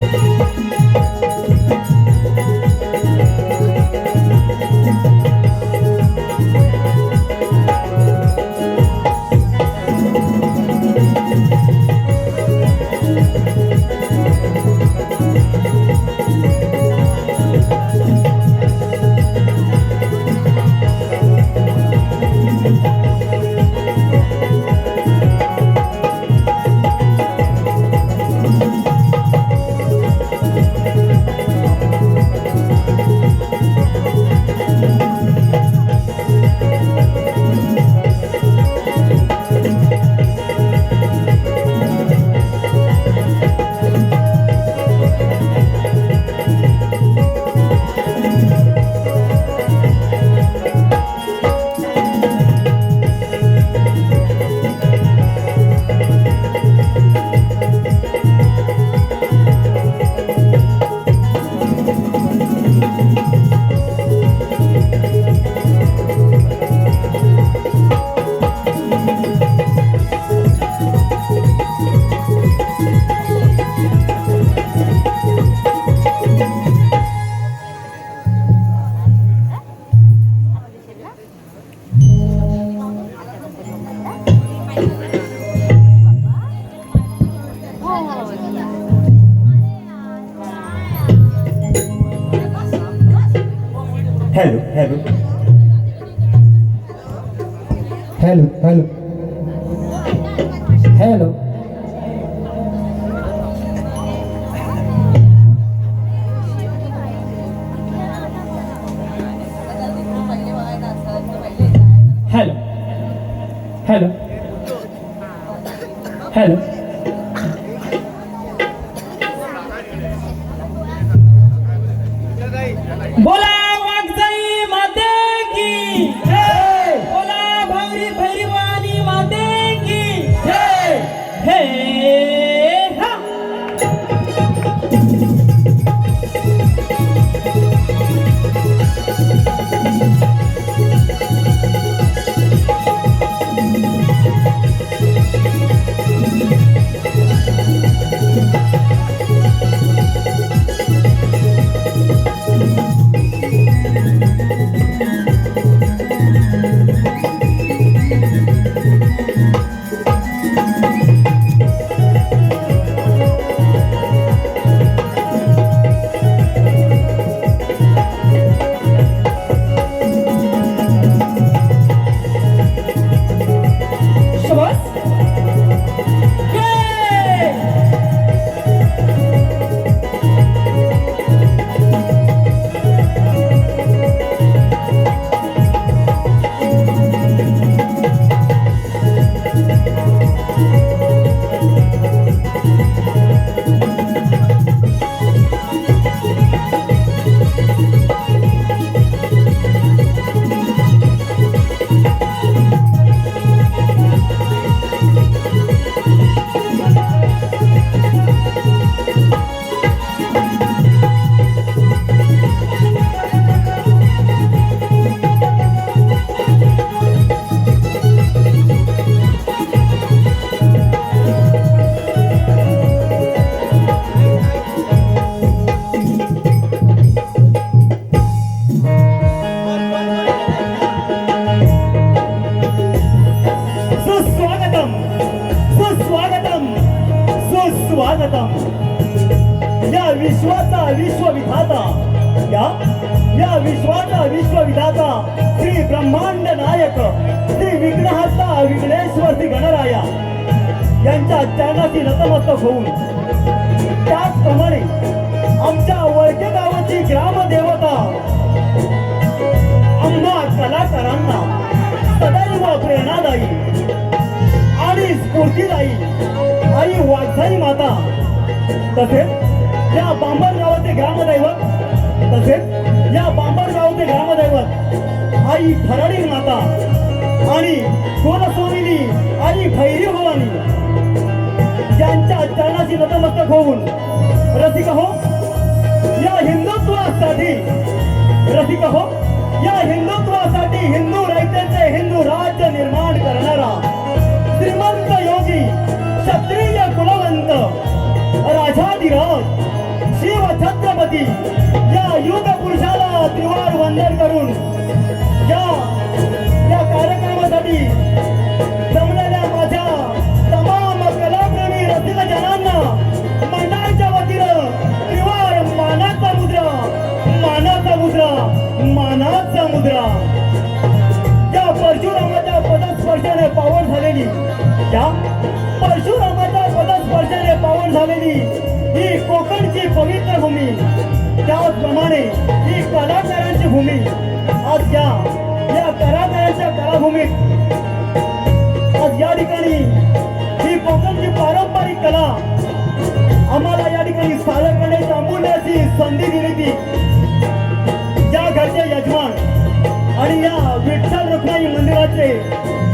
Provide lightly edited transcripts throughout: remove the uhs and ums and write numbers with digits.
Hello hello hello hello hello hello hello hello बोला वागजाई माते की बोला भावरी भैरवानी माते की हे हा स्वागतम या विश्वाचा विश्वविधाता या विश्वाचा विश्वविधाता श्री ब्रह्मांड नायक श्री विघ्नहर्ता विघ्नेश्वर श्री गणराया यांच्या चरणाची नतमस्तक होऊन त्याचप्रमाणे आमच्या वळके गावाची ग्रामदेवता आम्हा कलाकारांना सदैव प्रेरणादायी आणि स्फूर्तीदायी आई वाघजाई माता तसेच या बांबरगावाचे ग्रामदैवत आई फराडी माता आणि कुलस्वामिनी आई भैरी भवानी यांच्या चरणाची नतमस्तक होऊन रसिक हो या हिंदुत्वासाठी हिंदू रयतेचे हिंदू राज्य निर्माण करणारा श्रीमंत योगी क्षत्रिय कुलवंत राजाधिराज शिव छत्रपती या युग पुरुषाला त्रिवार वंदन करून या कार्यक्रमासाठी जमलेल्या माझ्या तमाम कलाप्रेमी रसिक जनांना मंडळाच्या वतीनं त्रिवार मानाचा मुद्रा मानाचा मुद्रा मानाचा मुद्रा या परशुरामाच्या पदस्पर्शाने पावन झालेली या परशुरामाच्या पदस्पर्शाने पावन झालेली ही कोकणची पवित्र भूमी त्याचप्रमाणे ही कलाकारांची भूमी आज या कलाकारांच्या कलाभूमीत आज या ठिकाणी ही कोकणची पारंपरिक कला आम्हाला या ठिकाणी सादर करण्याची अमूल्य अशी संधी दिली ती या घरचे यजमान आणि या विठ्ठल रुक्माई मंदिराचे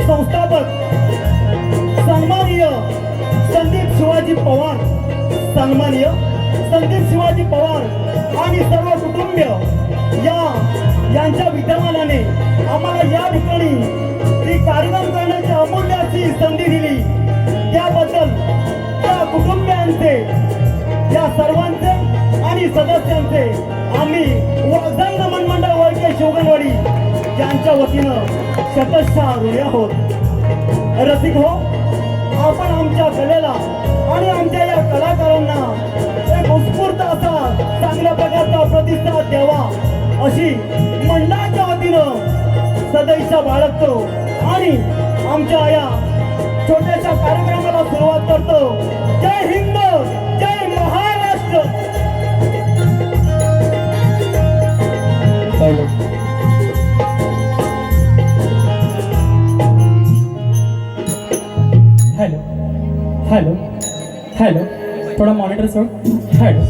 संस्थापक सन्माननीय संदीप शिवाजी पवार सन्माननीय संदीप शिवाजी पवार आणि सर्व कुटुंबीय यांच्या विद्यमानाने आम्हाला या ठिकाणी ही कार्यक्रम करण्याची अमूल्य अशी संधी दिली त्याबद्दल त्या कुटुंबियांचे या सर्वांचे आणि सदस्यांचे आम्ही वाघजाई नमन मंडळ वळके शिवगणवाडी यांच्या वतीनं शतशः ऋणी आहोत. रसिक हो, आपण आमच्या कलेला आणि आमच्या या कलाकारांना एक उत्स्फूर्त असा चांगल्या प्रकारचा प्रतिसाद द्यावा अशी मंडळाच्या वतीनं सदैच्छा बाळगतो आणि आमच्या या छोट्याशा कार्यक्रमाला सुरुवात करतो. जय हिंद, जय महाराष्ट्र. हॅलो हॅलो हॅलो थोडा मॉनिटर सोड. Hello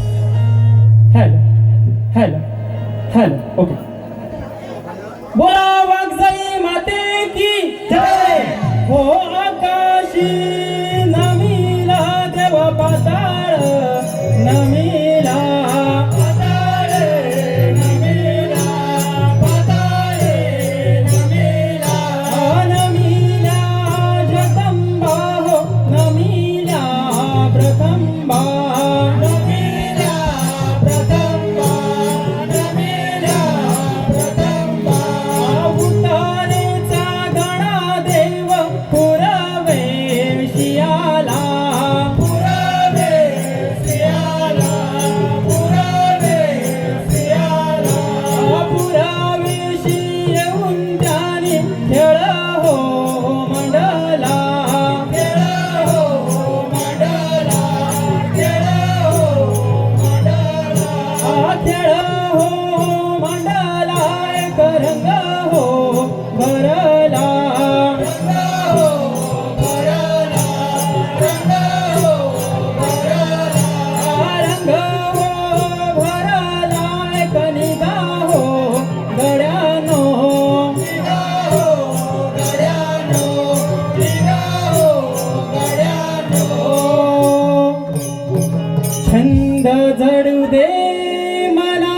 hello hello hello okay. बोला वाघजाई माते की जय. हो आकाशी नमिला देव पाताळ नमिला पाताळ नमिला पाताळ नमिला नमिला जगदंबा हो नमिला प्रथंबा नमिला प्रथंबा नमिला प्रथंबा उतारेचा गणा देव पुरवे शियाला पुरवे शियाला पुरवे शियाला पुरावे येऊन त्याने खेळ हो मंडला खेळ हो मंडला खेळ हो मंडला खेळ हो मंडला एक रंग हो भरला रंग हो भरला रंग हो भरला रंग हो भरला एक निगा हो गड्यानो निगा हो गड्यानो निगा हो गड्यानो. छंद जडू दे मला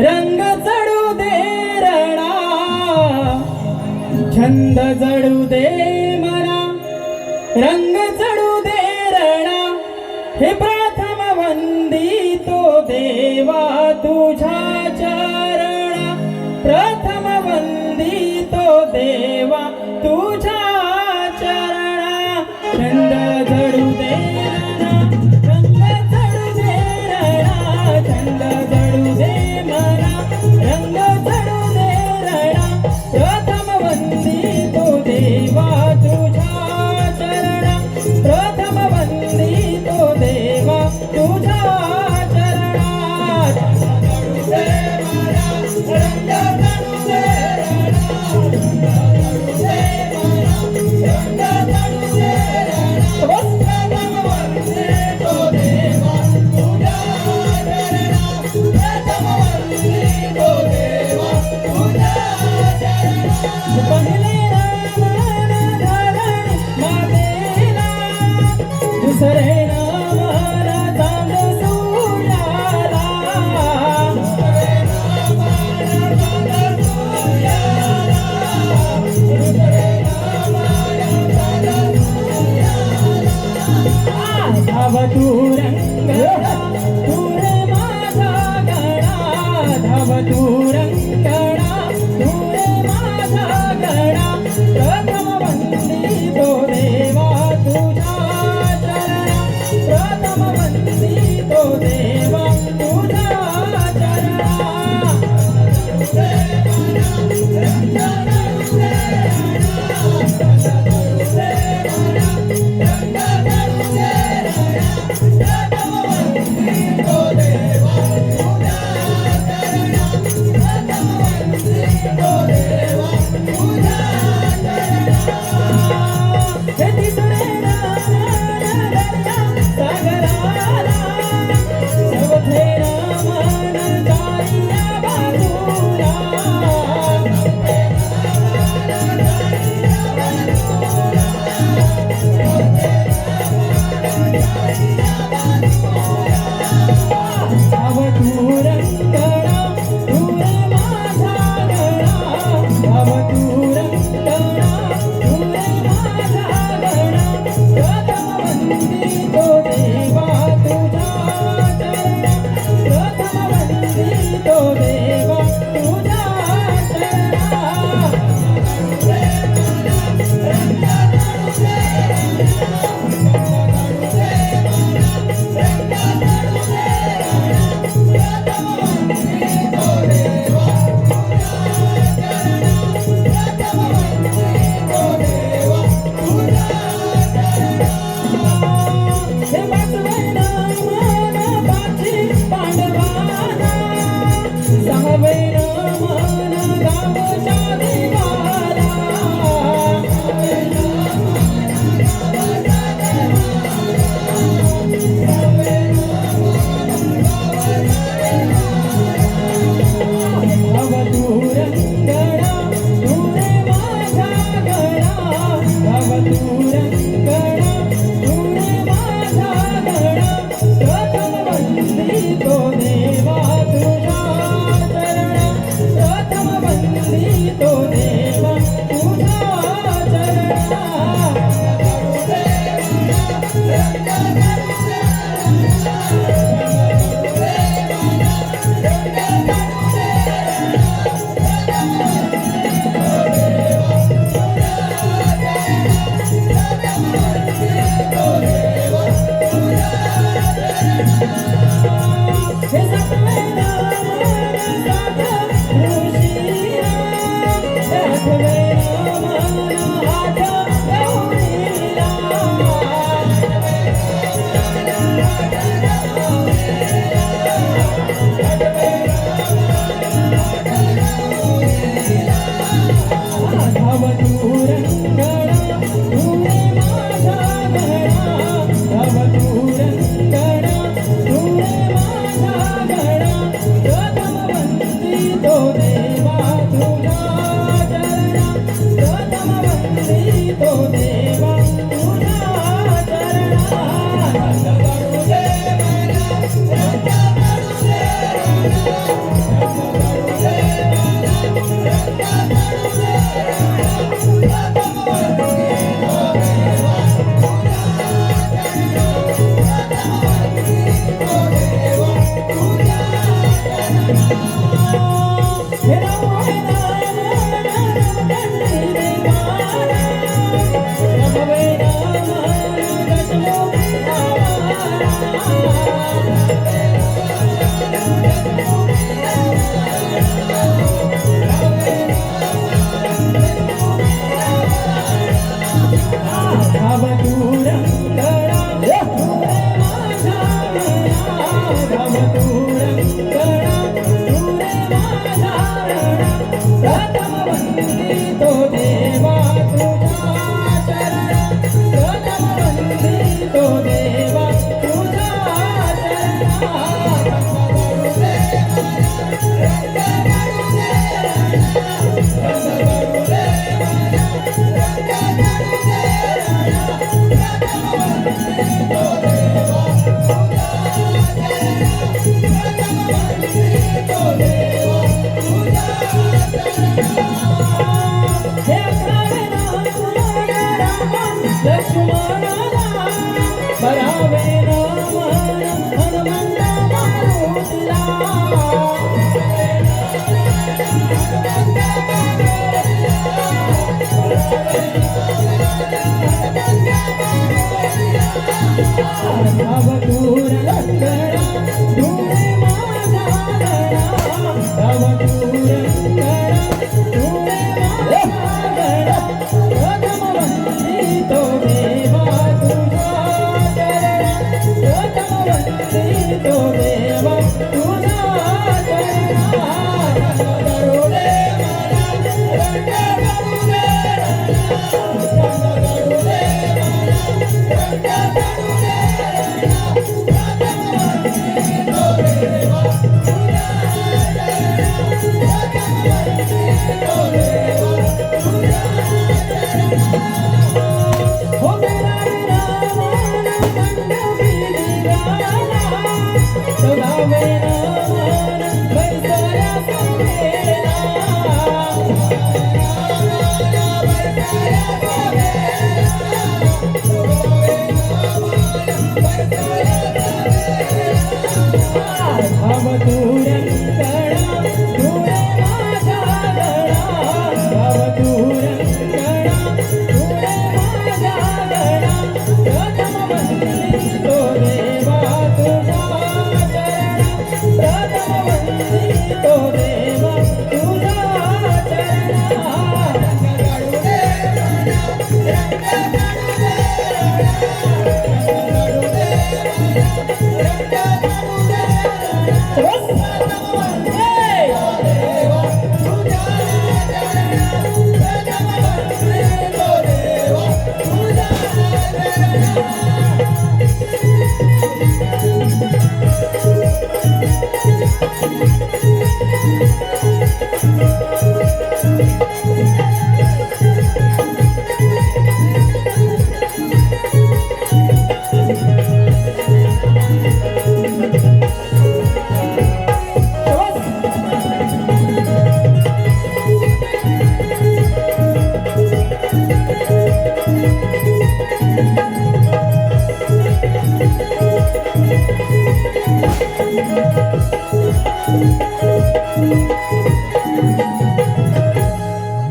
रंग चढू दे रणा छंद जडू दे मला रंग चढू दे रणा हे प्रथम वंदितो देवा तुझ्या चरणा प्रथम वंदितो देवा तुझ्या चरणा. छंद जडू दे रणा रंग चढू दे रणा छंद जडू दे मला रंग चढू दे रणा प्रथम वंदितो देवा तुझ्या चरणा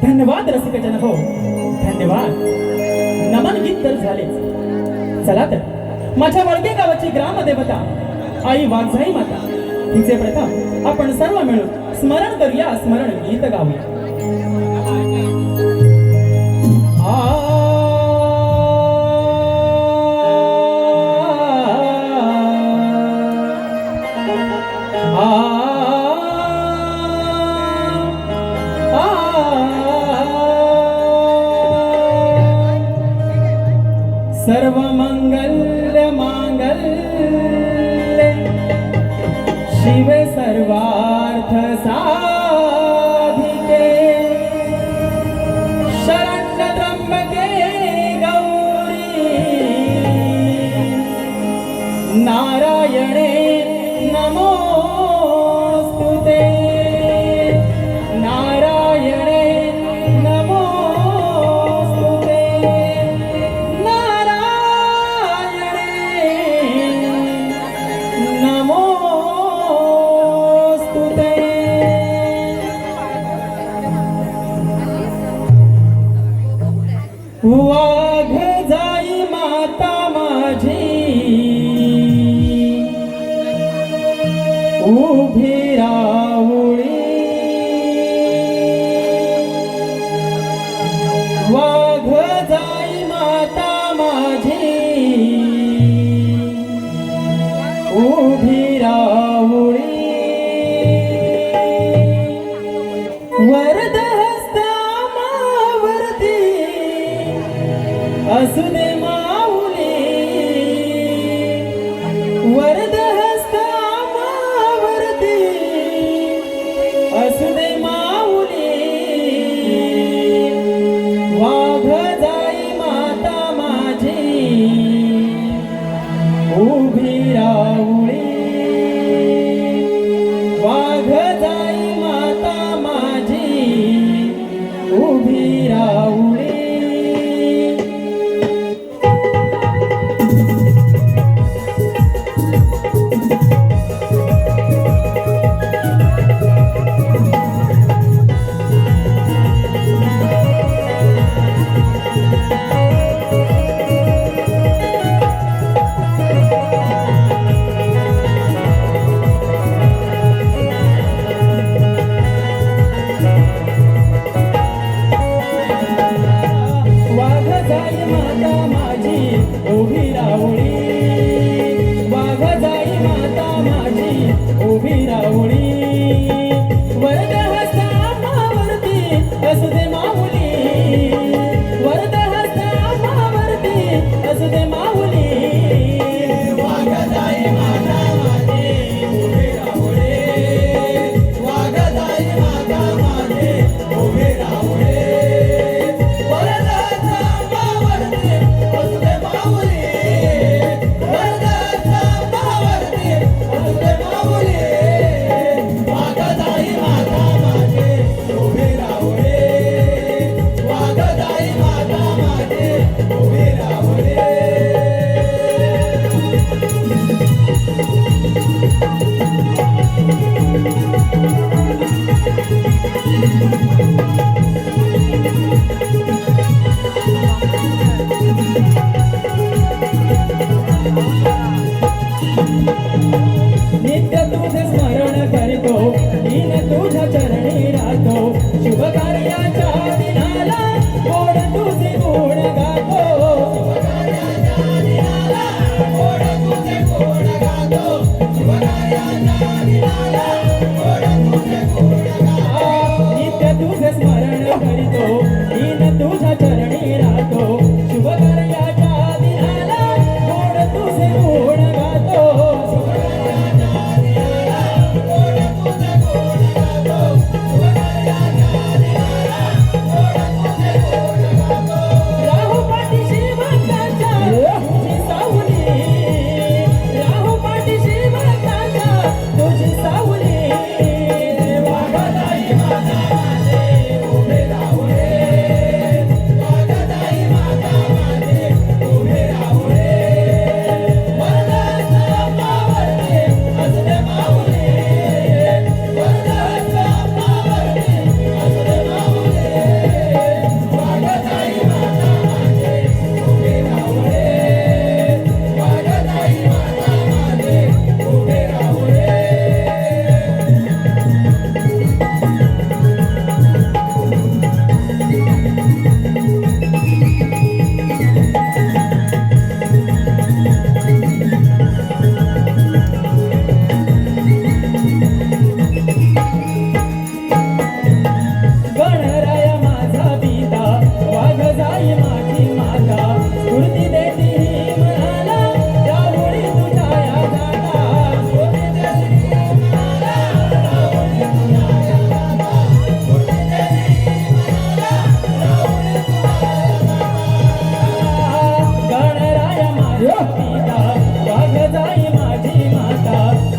धन्यवाद रसिकजन हो, धन्यवाद. नमन गीत तर झालेच. चला तर माझ्या वडगे गावाची ग्रामदेवता आई वाघजाई माता हिचे प्रथम आपण सर्व मिळून स्मरण करूया, स्मरण गीत गाऊया. सर्व मंगल मांगल्य शिव सर्वार्थ साधिके शरण्य त्र्यंबके गौरी नारायणे नमोस्तुते. नारायणे नमोस्तुते. नमोस्तुते. वाघजाई माता माझी उभी राहुळी. वाघजाई माता माझी उभी राहुळी.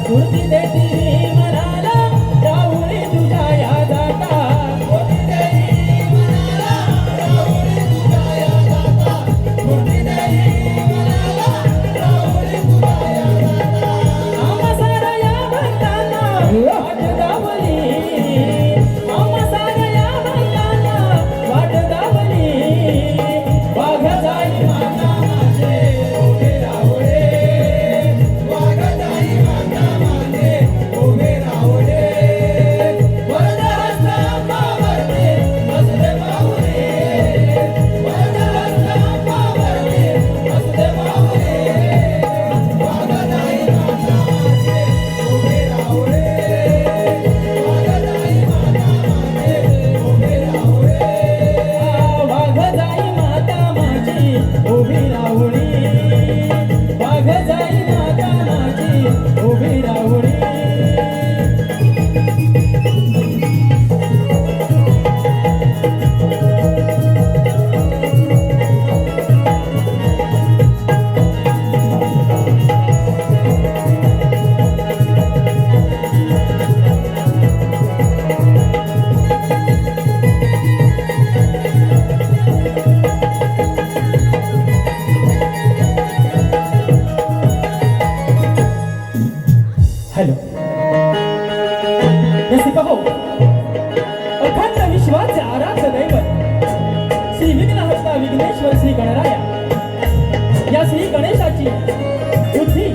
स्फूर्ती देती मनाला राहुरी तुझ्या या जाता स्फूर्ती देती मनाला राहुरी तुझ्या या जाता स्फूर्ती देती मनाला राहुरी तुझ्या या जाता आम्हा सारा या भक्तांना वाट दावली आम्हा सारा या भक्तांना वाट दावली वाघ जाई माता माझे उभे राहुडे वाघ जाई माता माझे उभे राहुडे वरद हस्त अंबावरती असुदे बाहुले वरद हस्त अंबावरती असुदे बाहुले वाघ जाई माता माझे उभे राहुडे वाघ जाई माता माझे उभे राहुडे वाघ जाई माता माझी उभी राहुडी वाघ जाई माता माझी उभी राहुडी हॅलो रसिका हो अखंड विश्वाचे आराध्य दैवत श्री विघ्नहर्ता विघ्नेश्वर श्री गणराया या श्री गणेशाची बुद्धी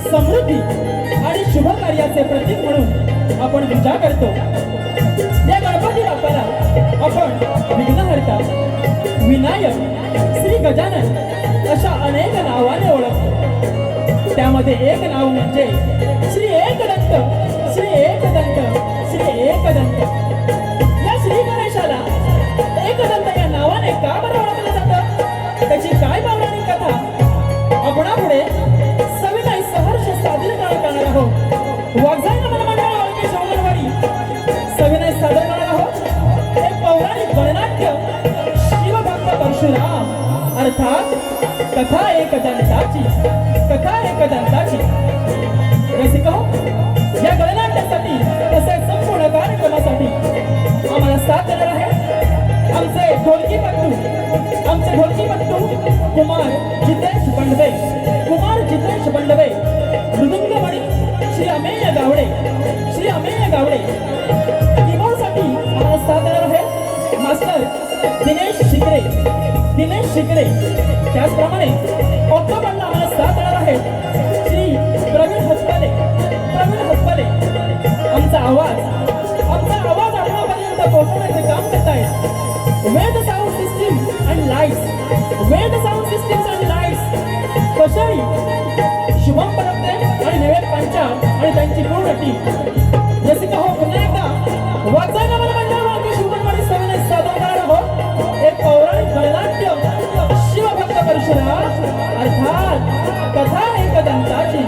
समृद्धी आणि शुभ कार्याचे प्रतीक म्हणून आपण पूजा करतो या गणपती बाप्पाला आपण विघ्नहर्ता विनायक श्री गजानन अशा अनेक नावाने ओळखतो त्यामध्ये एक नाव म्हणजे श्री एकदंत श्री एकदंत श्री एकदंत या श्री गणेशाला एकदंत या नावाने का बरं ओळखलं जातं त्याची काय पौराणिक कथा आपणापुढे सविनय सहर्ष सादरीकरण करणार आहोत वाघजाई नमन मंडळ ओळखी शंभरवाडी सविनय सादर करणार आहोत एक पौराणिक गणनाट्य शिवभक्त परशुराम अर्थात कथा एकदंताची कथा एकदंताची रसिका या गणनाट्यासाठी तसेच संपूर्ण कार्यक्रमासाठी आम्हाला साथ देणार आहे आमचे ढोलकीपट्टू कुमार जितेश बंडवे मृदुंगमणी श्री अमेय गावडे कीबोर्डसाठी आम्हाला साथ देणार आहे मास्टर दिनेश शिकरे त्याचप्रमाणे ऑक्टोबरला आम्हाला साथ देणार आहे श्री प्रवीण हसपले आमचा आवाज आपल्यापर्यंत पोहोचवण्याचे काम करत आहेत वेद साऊंड सिस्टीम अँड लाईट्स कशाही शुभम परमते आणि निवेद पंचा आणि त्यांची पूर्ण टीम रसिका हो पुन्हा एकदा वाचा नमन मंडळ शुभमवाडी सविनय सादर करणार आहोत एक पौराणिक गणनाट्य शिवभक्त परशुराम अर्थात कथा एकदंताची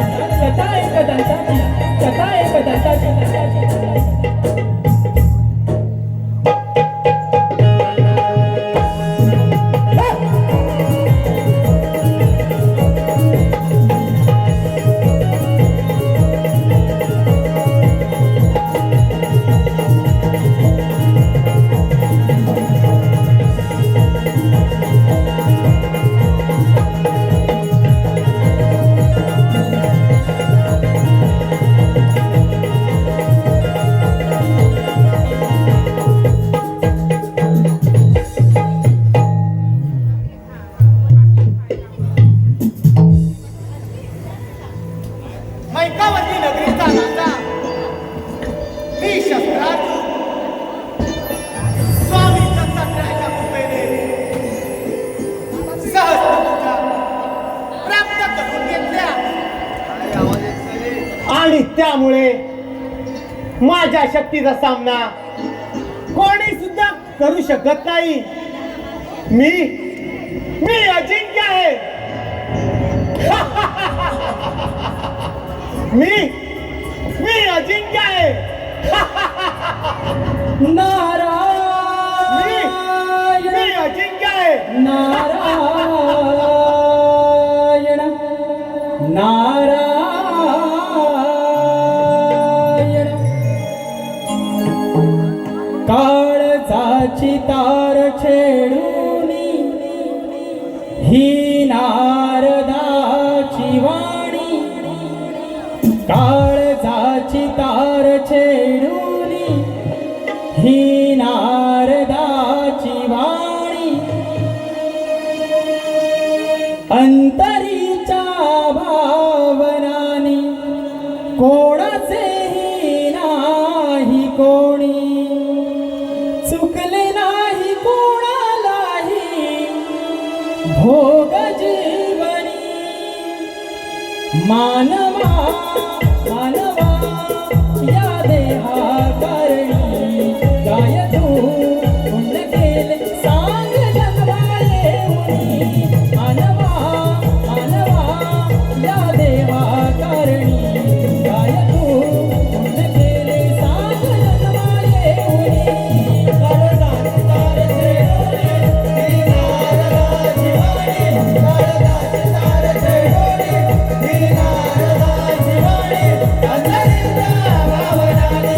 मैकावती नगरीचा राजा मी शस्त्रार्थ स्वामी दत्तात्रयाच्या कृपेने सहस्त्रपूजा प्राप्त करून घेतल्या आणि त्यामुळे माझ्या शक्तीचा सामना कोणी सुद्धा करू शकत नाही मी अजिंक्य आहे मी अजिंक्य आहे नारायण मी अजिंक्य आहे नारायण नारायण तार छेडूनी ही नारदाची वाणी काळजाची तार छेडूनी ही नारदाची वाणी अंतरीच्या भावनानी कोणाचेही नाही कोणी चुकले नाही कोणालाही भोग जीवनी मानवा मानवा या देहा करणी गाय तू पुण्य केले सांग जन्माये मुनी मानवा मानवा या देहा करणी गाय तू पुण्य केले सांग जन्माये मुनी काळजाची तार छेडूनी ही नारदाची वाणी काळजाची तार छेडूनी ही नारदाची वाणी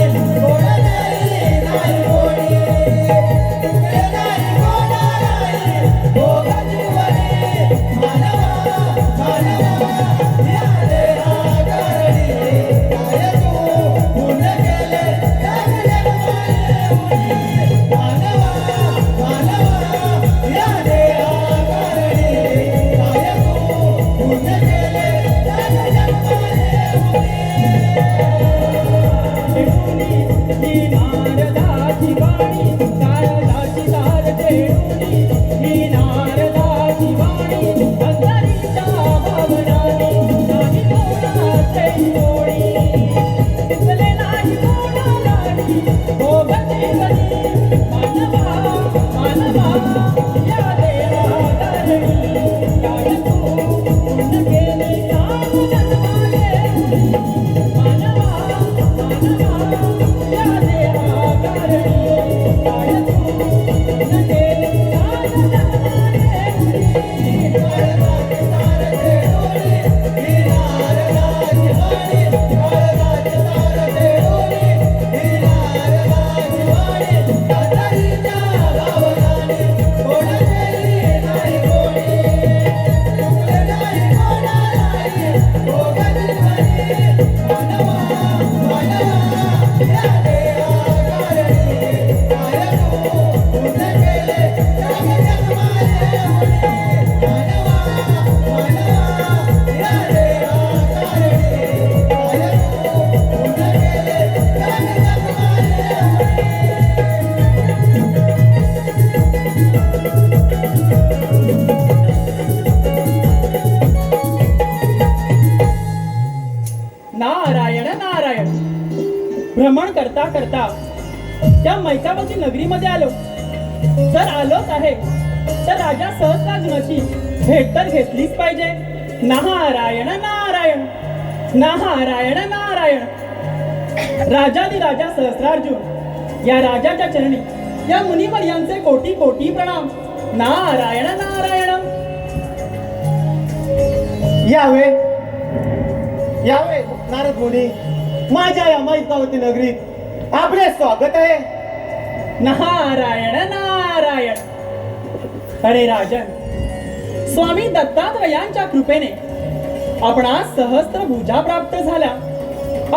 अंतरीच्या भावनाने कोणालाही नाही कोणी चुकले नाही कोणालाही भोग जीवनी मानवा मानवा या देहा करणी काय तू पुण्य केले सांग जन्माये मुनी मानवा मानवा या देहा करणी काय तू पुण्य केले सांग जन्माये मुनी ही नारदाची वाणी काळजाची तार छेडूनी ही नारदाची वाणी अंतरीच्या भावनाने नाही कोणाचेही कोणी दिसले नाही कोणालाही भोग जीवनी मानवा मानवा या देहा करणी काय तू पुण्य केले सांग जन्माये मुनी मानवा मानवा या देहा करणी काय तू पुण्य केले सांग जन्माये मुनी काळजाची तार छेडूनी ही नारदाची वाणी काळजाची तार छेडूनी ही नारदाची वाणी अंतरीच्या भावनाने कोणाचेही नाही कोणी चुकले नाही कोणालाही भोग जीवनी मानवा मानवा या देहा करणी काय तू पुण्य केले सांग जन्माये मुनी मानवा मानवा या देहा करणी काय तू पुण्य केले सांग नारायण नारायण भ्रमण करता करता त्या मैसावती नगरीमध्ये आलो तर आलोच आहे तर राजा सहस्रार्जुनाची भेट तर घेतलीच पाहिजे नारायण नारायण नारायण नारायण राजा सहस्रार्जुन या राजाच्या चरणी या मुनिवर यांचे कोटी कोटी प्रणाम नारायण नारायण यावे यावे नारद मुनी माझ्या या मैसावती नगरीत आपले स्वागत आहे नारायण नारायण अरे राजन स्वामी दत्तात्रयांच्या कृपेने आपणास सहस्त्र भुजा प्राप्त झाल्या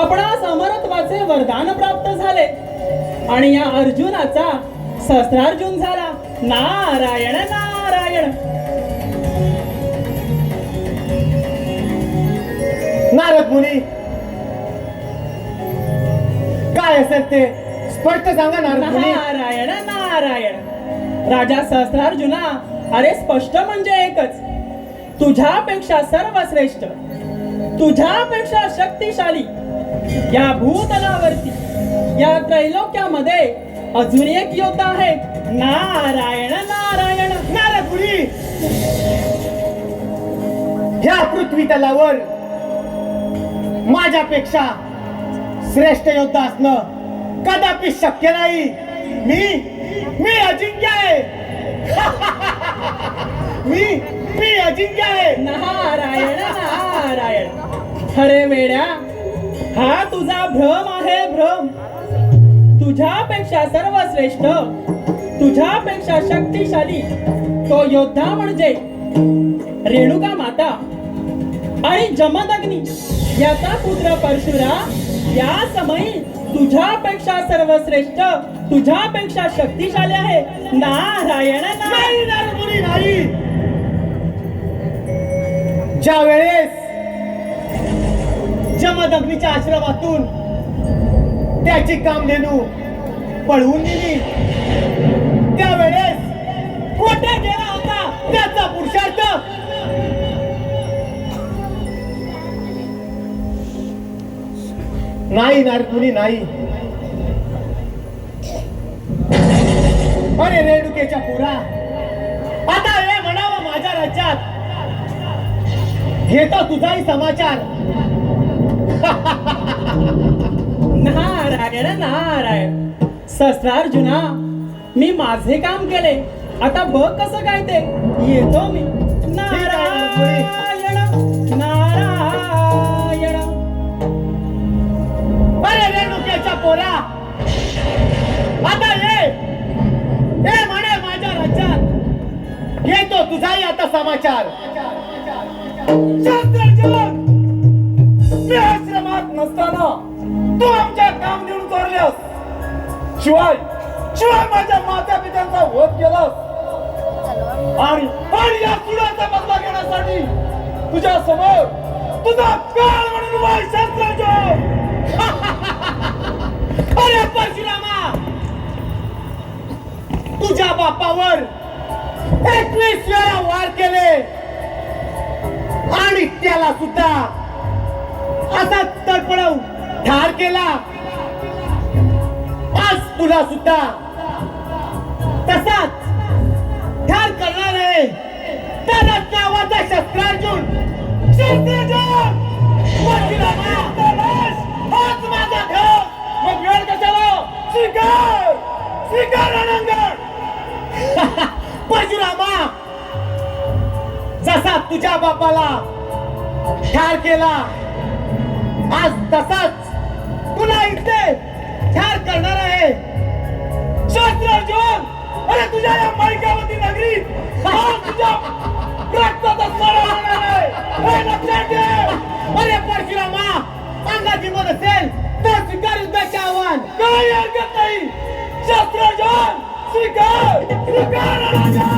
आपणास अमरत्वाचे वरदान प्राप्त झाले आणि या अर्जुनाचा सहस्रार्जुन झाला नारायण नारायण नारद मुनी काय असेल ते स्पष्ट सांगा नारद मुनी नारायण नारायण राजा सहस्रार्जुना अरे स्पष्ट म्हणजे एकच तुझ्यापेक्षा सर्वश्रेष्ठ तुझ्यापेक्षा शक्तिशाली या भूतलावरती या त्रैलोक्यामध्ये अजून एक योद्धा आहे नारायण नारायण नारद मुनी ह्या पृथ्वी तलावर माझ्यापेक्षा श्रेष्ठ योद्धा असणं कदापि शक्य नाही मी अजिंक्य आहे मी अजिंक्य आहे नारायण नारायण अरे वेड्या हा तुझा भ्रम आहे भ्रम तुझ्यापेक्षा सर्वश्रेष्ठ, तुझ्यापेक्षा शक्तिशाली तो योद्धा म्हणजे रेणुका माता आणि जमदग्नी याचा पुत्र परशुराम या समयी तुझ्यापेक्षा सर्वश्रेष्ठ, तुझ्यापेक्षा शक्तिशाली आहे. नारायण नाही नारदमुनी नाही. ज्या वेळेस जमदग्नीच्या आश्रमातून त्याची कामधेनू पळवून गेली त्यावेळेस कुठे गेला होता त्याचा पुरुषार्थ? नाही नारदमुनी नाही. अरे रेणुकेच्या पुरा आता हे म्हणावं माझ्या राज्यात हे तर तुझाही समाचार. नारायण नारायण. सहस्रार्जुना, मी माझे काम केले, आता बघ कसं काय ते. येतो मी. नारायण नारायण. अरे रेणुकेच्या पोरा आता ये म्हणे माझ्या राज्यात येतो तुझाही आता समाचार. मी आश्रमात नसताना तू आमच्या काम देऊन चोरल्यास, शिवाय माझ्या माता पित्यांचा वध केलास आणि या सुडाचा बदला घेण्यासाठी तुझ्या समोर तुझा काळ म्हणून उभा आहे शस्त्रार्जुन. अरे परशुरामा, तुझ्या बापावर 21 वेळा वार केले आणि त्याला सुद्धा असा तडपडून ठार केला. आज तुला सुद्धा तसाच ठार करणार आहे. त्याला नावाचा शस्त्रार्जुन. शस्त्रार्जुन परशुरामा, हाच माझा घर. मग वेळ कशाला? स्वीकार रणांगण. परशुरामा, जसा तुझ्या बापाला ठार केला आज तसाच तुला इथे ठार करणार आहे. शस्त्रार्जुन, अरे तुझ्या या मायकावती नगरीत तुझ्या रक्ताचा स्मरण होणार आहे, हे लक्षात ठेव. अरे परशुरामा, अंगात हिंमत असेल तर स्वीकार युद्धाचे आव्हान. काही हरकत नाही. शस्त्रार्जुन, स्वीकार रणांगण.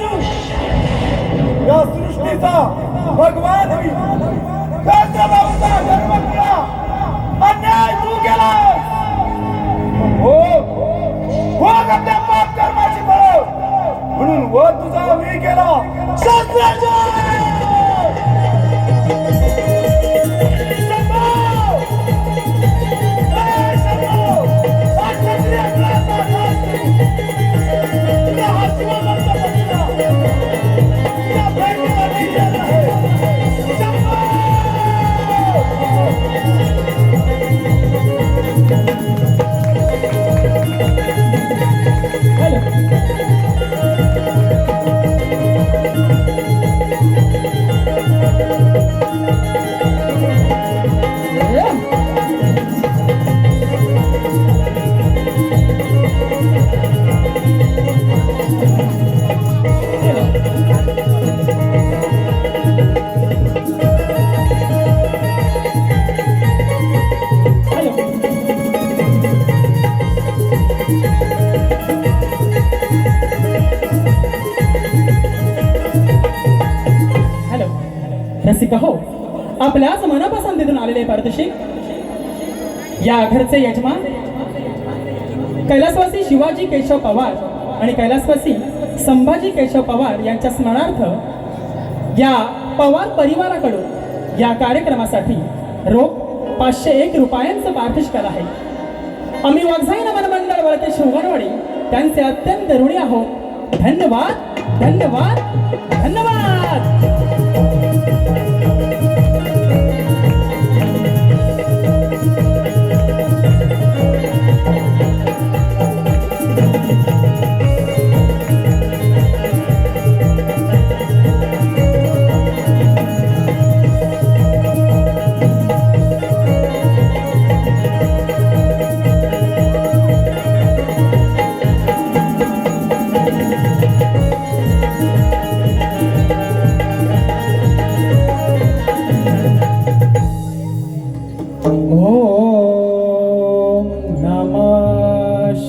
येशू या सृष्टीचा भगवान होईल. त्याच्या भाऊचा जन्म केला, अन्याय तू केला. हो आपल्या पाप कर्माची फळ म्हणून व तुझा मी केला शास्त्राचा. रसिका हो, आपल्याच मनापसंतीतून आलेले पारितोषिक या घरचे यजमान कैलासवासी शिवाजी केशव पवार आणि कैलासवासी संभाजी केशव पवार यांच्या स्मरणार्थ या पवार परिवाराकडून या कार्यक्रमासाठी रोख 501 रुपयांचं पारितोषिक आहे. आम्ही वाघजाई नमन मंडळ वळते शिवगणवाडी त्यांचे अत्यंत ऋणी आहोत. धन्यवाद धन्यवाद धन्यवाद.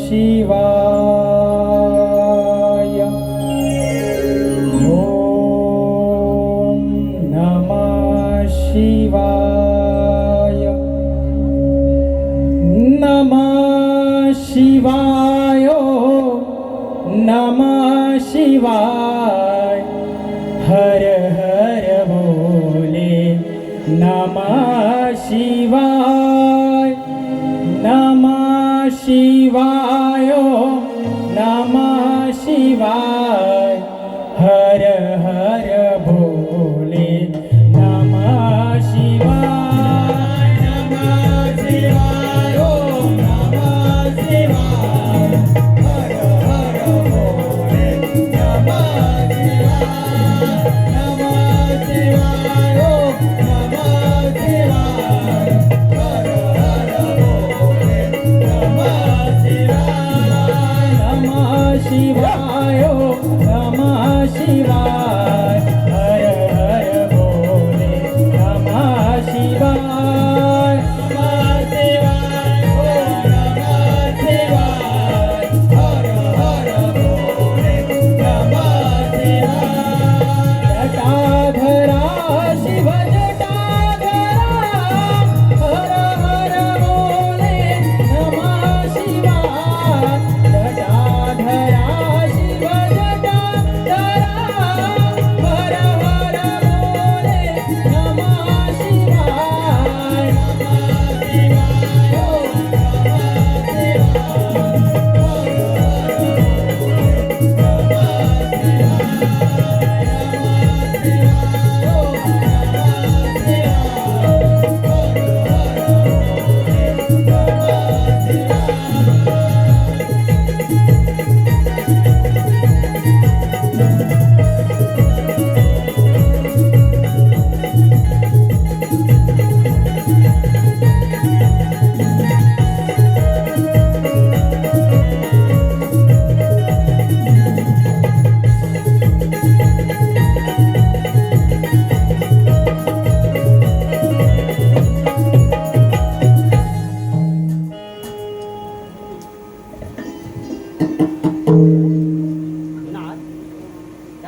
शिवाय नमः शिवाय हर हर बोले नमः शिवाय नमः शिवाय नमः शिवाय हर हर बोले नमः शिवाय नमः शिवाय नमः शिवाय हर हर बोले नमः शिवाय नमः शिवाय नमः शिवाय हर हर बोले नमः शिवाय नमः शिवाय नमः शिवाय हर हर बोले नमः शिवाय नमः शिवाय नमः शिवाय हर हर बोले नमः शिवाय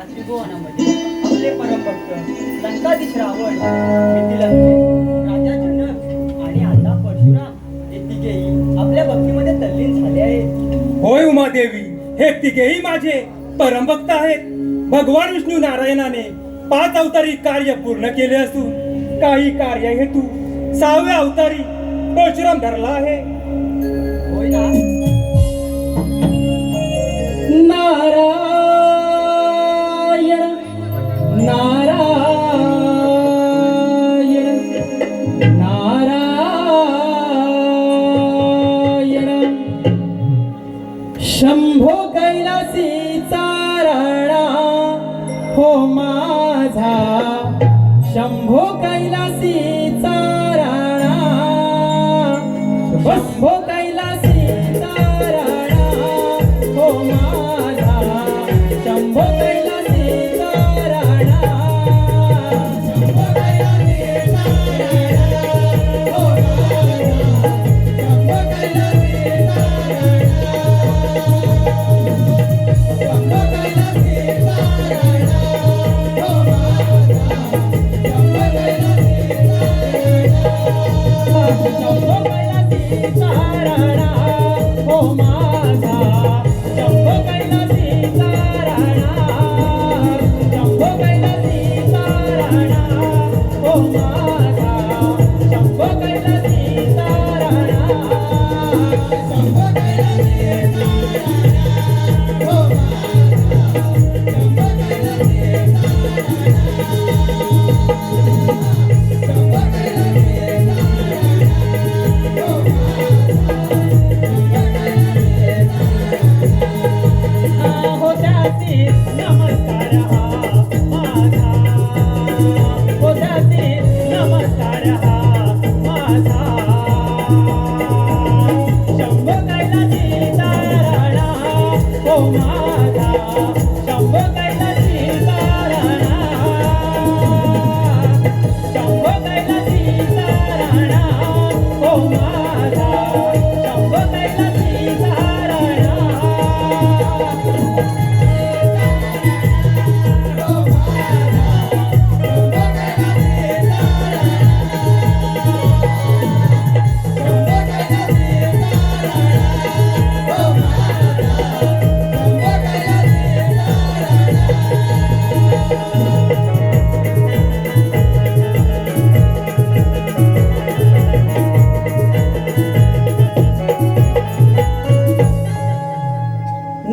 या त्रिभुवनामध्ये आपले परमभक्त लंकाधीश रावण, मिथिल लंकेश, राजा जनक आणि आता परशुराम हे तिघेही आपल्या भक्तीमध्ये तल्लीन झाले आहेत. होय उमादेवी, हे तिघेही माझे परमभक्त आहेत. भगवान विष्णू नारायणाने 5 अवतारी कार्य पूर्ण केले असून काही कार्य हेतू 6व्या अवतारी परशुराम धरला आहे. होय ना? नारायण नारायण नारायण शंभो कैलासी चारणा हो माझा शंभो कैलासी चारणा शंभो कैलासी चारणा हो माझा शंभो कैलासी चारणा शंभो कैलासी चारणा हो माझा शंभो कैलासी शंभो कैलासी चारणा हो माझा शंभो कैलासी चारणा हो माझा शंभो कैलासी चारणा शंभो कैलासी चारणा हो माझा शंभो कैलासी चारणा शंभो कैलासी चारणा हो नमस्कार हा माझा होत्याचे नमस्कार हा माझा शंभो कैलासी चारणा हो माझा शंभो कैलासी चारणा शंभो कैलासी चारणा हो माझा शंभो कैलासी चारणा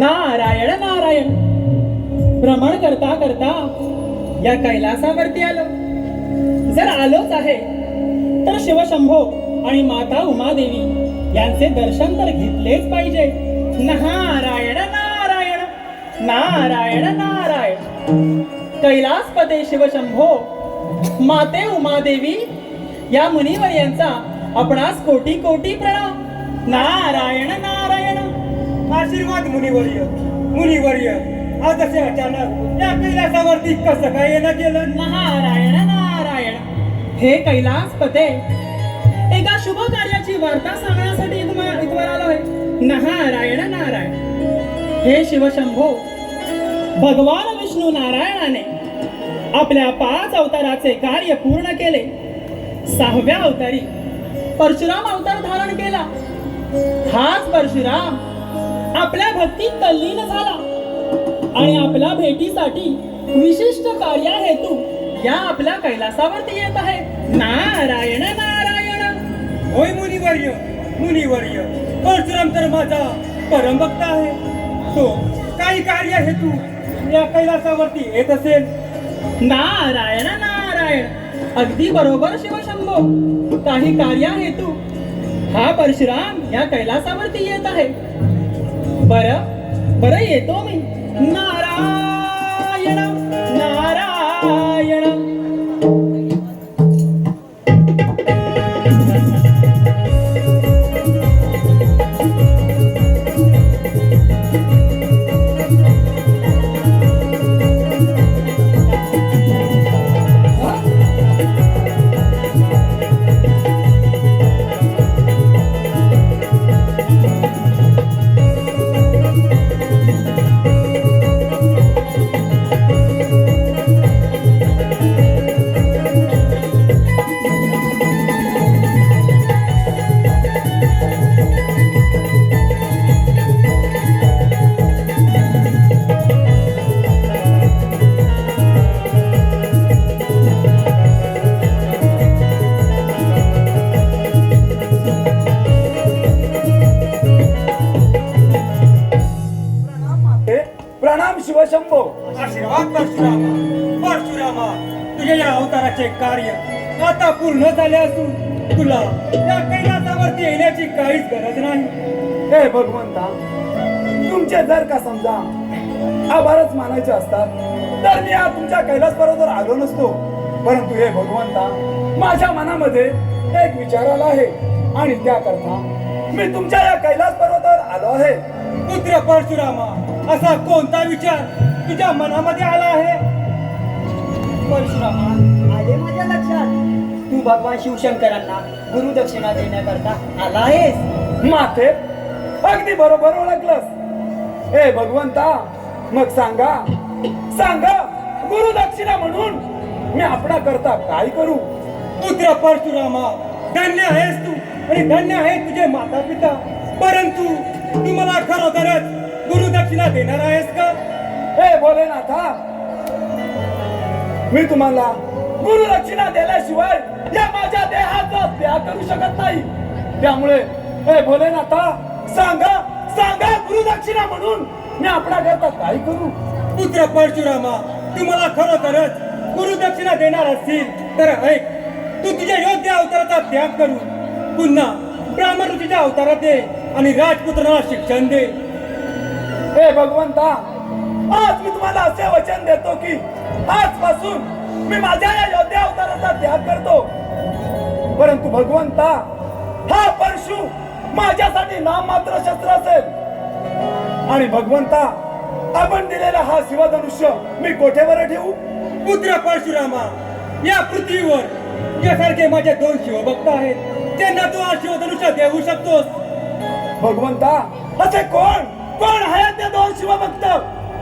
नारायण नारायण भ्रमण करता करता या कैलासावरती आलो. जर आलोच आहे तर शिवशंभो आणि माता उमादेवी यांचे दर्शन तर घेतलेच पाहिजे. नारायण नारायण नारायण नारायण कैलासपते शिवशंभो माते उमादेवी या मुनिवर यांचा आपणास कोटी कोटी प्रणाम. नारायण नारायण आशीर्वाद मुनिवर्य. मुनिवर्य, आज असे अचानक या कैलासावरती कसं काय येणं केलं? नारायण नारायण हे कैलासपते एका शुभ कार्याची वार्ता सांगण्यासाठी इथवर आलो आहे. नारायण नारायण हे शिवशंभो भगवान विष्णू नारायणाने आपल्या 5 अवताराचे कार्य पूर्ण केले. 6व्या अवतारी परशुराम अवतार धारण केला. हाच परशुराम आपल्या भक्तीत तल्लीन झाला आणि आपल्या भेटीसाठी विशिष्ट कार्या हेतू या आपल्या कैलासावरती येत आहे. नारायण नारायण होय मुनिवर्य. मुनिवर्य, परशुराम तर माझा परमभक्त आहे. तो काही कार्य हेतू या कैलासावरती येत असेल. नारायण नारायण अगदी बरोबर शिवशंभो. काही कार्या हेतू हा परशुराम या कैलासावरती येत आहे. बरं बरं येतो मी. नारायण नारायण बघ परशुरामा, परशुरामा, तुझ्या या अवताराचे कार्य आता पूर्ण झाले असून तुला या कैलासावरती येण्याची काहीच गरज नाही. हे भगवंता, तुमचे जर का समजा आभारच मानायचे असतात तर मी आज तुमच्या कैलास पर्वतावर आलो नसतो. परंतु हे भगवंता, माझ्या मनामध्ये एक विचार आला आहे आणि त्याकरता मी तुमच्या या कैलास पर्वतावर आलो आहे. पुत्र परशुरामा, असा कोणता विचार तुझ्या मनामध्ये आला आहे? परशुरामा, आले माझ्या लक्षात. तू भगवान शिवशंकरांना गुरुदक्षिणा देण्याकरता आला आहेस. माते, अगदी बरोबर ओळखलंस. हे भगवंता, मग सांगा सांगा, गुरुदक्षिणा म्हणून मी आपणा करता काय करू? पुत्र परशुरामा, धन्य आहेस तू आणि धन्य आहे तुझे माता पिता. परंतु तू मला खरोखरच गुरुदक्षिणा देणार आहेस का? हे भोलेनाथा, मी तुम्हाला गुरुदक्षिणा दिल्याशिवाय या माझ्या देहाचा त्याग करू शकत नाही. त्यामुळे हे भोलेनाथा, सांगा सांगा, गुरुदक्षिणा म्हणून मी आपणा करता काय करू? पुत्र परशुरामा, तू मला खरोखरच गुरुदक्षिणा देणार असतील तर ऐक, तू तुझ्या योग्य अवताराचा त्याग करून पुन्हा ब्राह्मण ऋषीच्या अवतारात ये आणि राजपुत्रांना शिक्षण दे. हे भगवंता, आज मी तुम्हाला असे वचन देतो की आजपासून मी माझ्या या योग्य अवताराचा त्याग करतो. परंतु भगवंता, हा परशु माझ्यासाठी नाममात्र शस्त्र असेल. आणि भगवंता, आपण दिलेला हा शिवधनुष्य मी कोठेवर ठेवू? पुत्र परशुरामा, या पृथ्वीवर तुझ्यासारखे माझे 2 शिवभक्त आहेत, त्यांना तू हा शिवधनुष्य देऊ शकतोस. भगवंता, असे कोण कोण आहेत ते 2 शिवभक्त?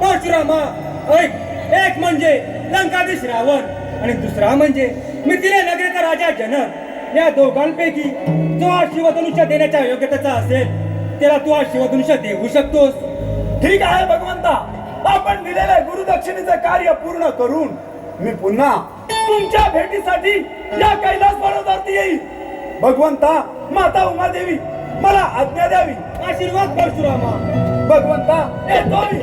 परशुरामा, ऐक, एक म्हणजे लंकाधीश रावण आणि दुसरा म्हणजे मिथिले नगरीचा राजा जनक. या दोघांपैकी जो हा शिवधनुष्य देण्याच्या योग्यतेचा असेल त्याला तू हा शिवधनुष्य देऊ शकतोस. ठीक आहे भगवंता, आपण दिलेल्या गुरुदक्षिणेचे कार्य पूर्ण करून मी पुन्हा तुमच्या भेटीसाठी या कैलास पर्वतावरती येईल. भगवंता, माता उमादेवी, मला आज्ञा द्यावी. आशीर्वाद परशुरामा. भगवंता, येतो मी.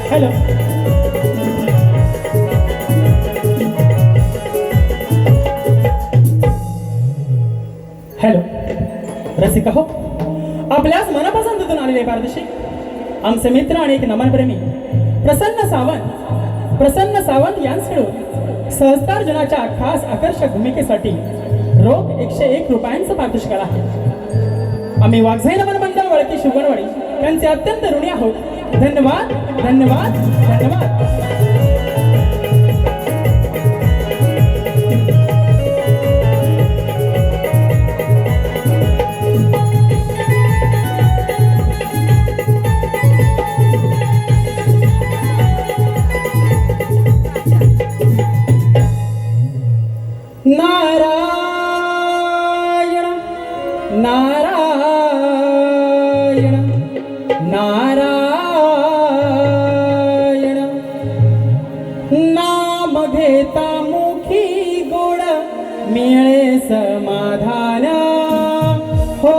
हॅलो, हॅलो रसिका हो, आपल्याच मनापसंतीतून आलेले पारदर्शी आमचे मित्र आणि एक नमनप्रेमी प्रसन्न सावंत यांच्याकडून सहस्त्रार्जुनाच्या खास आकर्षक भूमिकेसाठी रोख 101 रुपयांचं पारितोषिक आहे. आम्ही वाघजाई नमन मंडळ वळकी शिवगणवाडी यांचे अत्यंत ऋणी आहोत. धन्यवाद धन्यवाद धन्यवाद. नारायण नारायण नारायण, नाम घेता मुखी गोड मिळे समाधान. हो,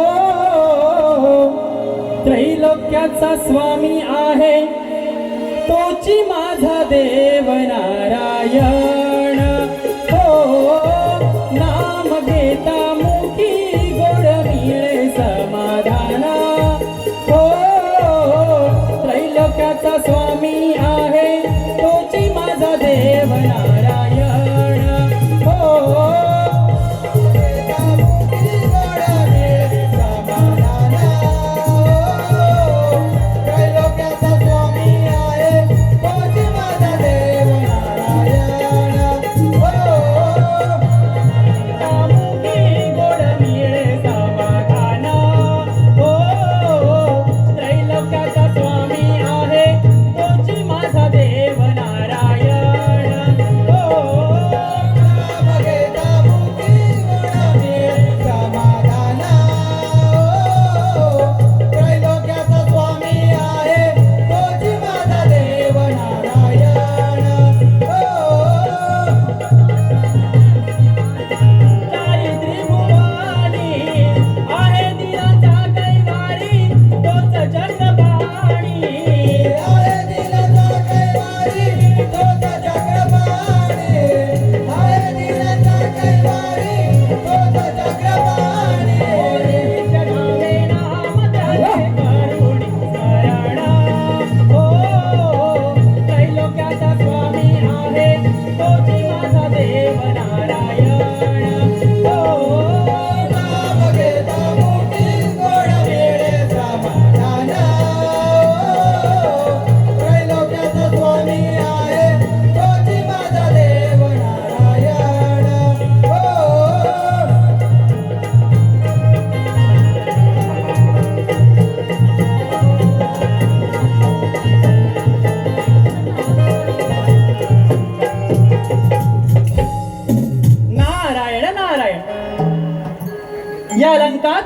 त्रैलोक्याचा स्वामी आहे तोची माझा देव नारायण. हो, नाम घेता मुखी गोड मिळे समाधान. हो, त्रैलोक्याचा स्वामी आहे तोची माझा देव नारायण. हो, मुखी गोड मिळे समाधान. त्रैलोक्याचा स्वामी आहे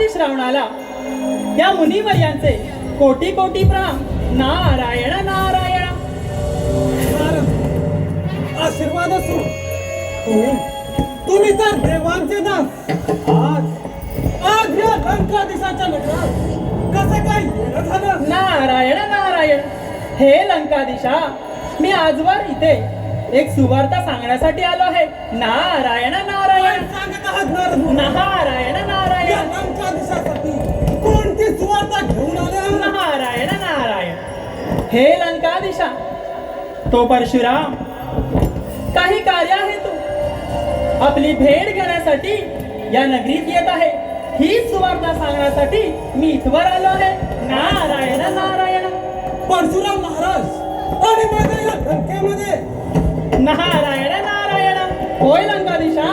लंकाधीश रावणाला त्या मुनीवर यांचे कोटी कोटी प्राम. नारायण नारायण. आशीर्वाद असो. तुम्ही तर देवांचे दास. आज या लंकाधीशाच्या नगरात कसं काय येणं झालं? नारायण नारायण. हे लंकाधीशा, मी आजवर इथे एक सुवार्ता सांगण्यासाठी आलो आहे. नारायण नारायण. सांगत आहात नारद? नारायण या नारायण. लंकाधीशासाठी कोणती सुवार्ता घेऊन आले आहात? नारायण नारायण. हे लंकाधीशा, तो परशुराम काही कार्य आहे तू आपली भेट घेण्यासाठी या नगरीत येत आहे. ही सुवार्ता सांगण्यासाठी मी इथवर आलो आहे. नारायण नारायण. परशुराम महाराज आणि माझ्या या लंकेमध्ये नारायण नारायण. होय लंकाधीशा,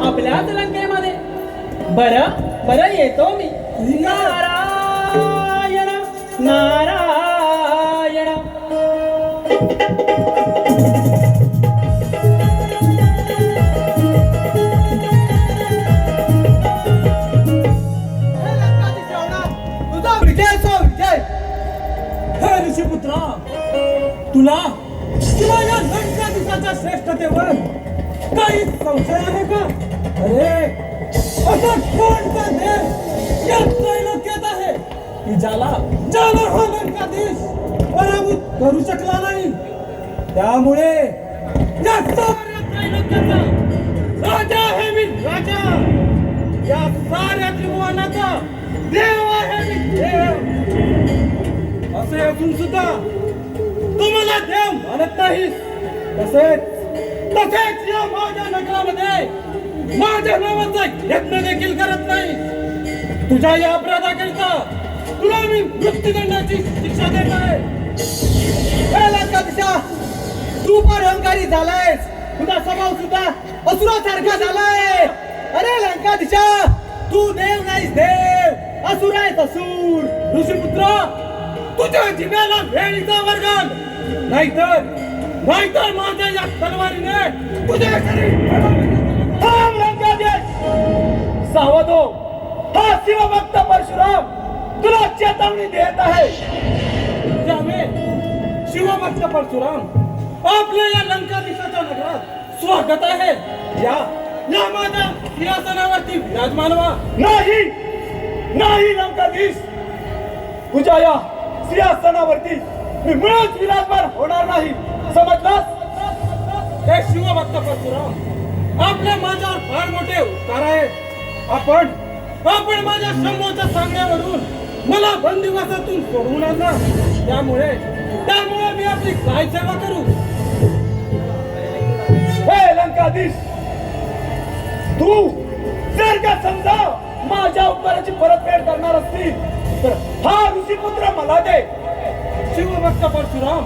आपल्याच लंकेमध्ये. बरं बरं, येतो मी. नारायण नारायण. तुझा विजय सो विजय. हे ऋषीपुत्रा, तुला या लंकाधीशाच्या श्रेष्ठतेवर काही संशय आहे का? अरे असा कोणता देव या त्रैलोक्यात आहे की ज्याला हा लंकाधीश पराभूत करू शकला नाही? त्यामुळे या साऱ्या त्रैलोक्याचा राजा आहे मी, राजा. या साऱ्या त्रिभुवनाचा देव आहे मी, देव. असे असून सुद्धा तुम्हाला देव म्हणत नाहीस. तसेच या माझ्या नगरामध्ये माझ्या नावाचा यज्ञ देखील करत नाही. तुझ्या या अपराधाकरिता तुला मी मृत्यूदंडाची शिक्षा देत आहे. हे लंकाधीशा, तू पण अहंकारी झालायस. तुझा स्वभाव सुद्धा असुरासारखा झालाय. अरे लंकाधीशा, तू देव नाहीस, देव. असुर आहेस, असुर. ऋषीपुत्र, तुझ्या जिभेला वेळीचा वर्गण, नाहीतर माझ्या या तलवारीने तुझे शरीर थांब लंकाधीश. सावध हो. हा शिवभक्त परशुराम तुला चेतावणी देत आहे. त्यामुळे शिवभक्त परशुराम, आपल्या या लंकाधीशाच्या नगरात स्वागत आहे. या माझ्या सिंहासनावरती विराजमान व्हा. नाही नाही लंकाधीश, तुझ्या या सिंहासनावरती मी मुळात विराजमान होणार नाही. समजलास? हे शिवभक्त परशुराम, आपल्या माझ्यावर फार मोठे उपकार आहे. आपण माझ्या शंभूच्या सांगण्यावरून मला बंदिवासातून सोडवून आणला. त्यामुळे मी आपली काय सेवा करू? हे लंकाधीश, तू जर का समजा माझ्या उपकाराची परतफेड करणार असतील तर हा ऋषीपुत्र मला दे. शिवभक्त परशुराम,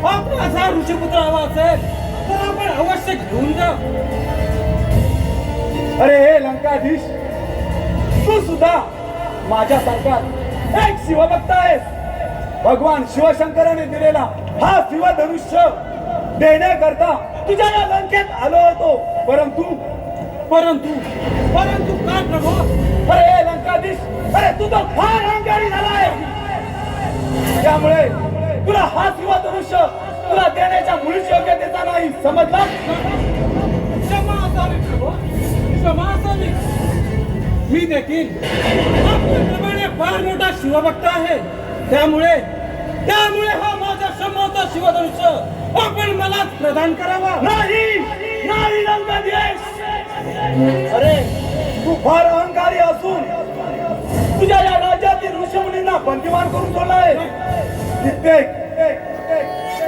आपला असा ऋषीपुत्र हवा असेल तर आपण अवश्य घेऊन जा. अरे हे लंकाधीश, तू सुद्धा माझ्यासारखा एक शिवभक्त आहेस. भगवान शिवशंकराने दिलेला हा शिवधनुष्य देण्याकरता तुझ्या या लंकेत आलो होतो. परंतु काय प्रभू? अरे हे लंकाधीश, अरे तू तर फार अहंकारी झालाय. त्यामुळे तुला हा शिवधनुष्य तुला देण्याच्या मुळीच योग्यतेचा नाही. समजला? क्षमा असावी प्रभू, क्षमा असावी. मी देखील आपल्याप्रमाणे फार मोठा शिवभक्त आहे. त्यामुळे हा माझा शंभूचा शिवधनुष्य आपण मलाच प्रदान करावा. नाही लंकाधीश. अरे तू फार अहंकारी असून तुझ्या या राज्यातील ऋषीमुनींना बंदिवान करून सोडलाय.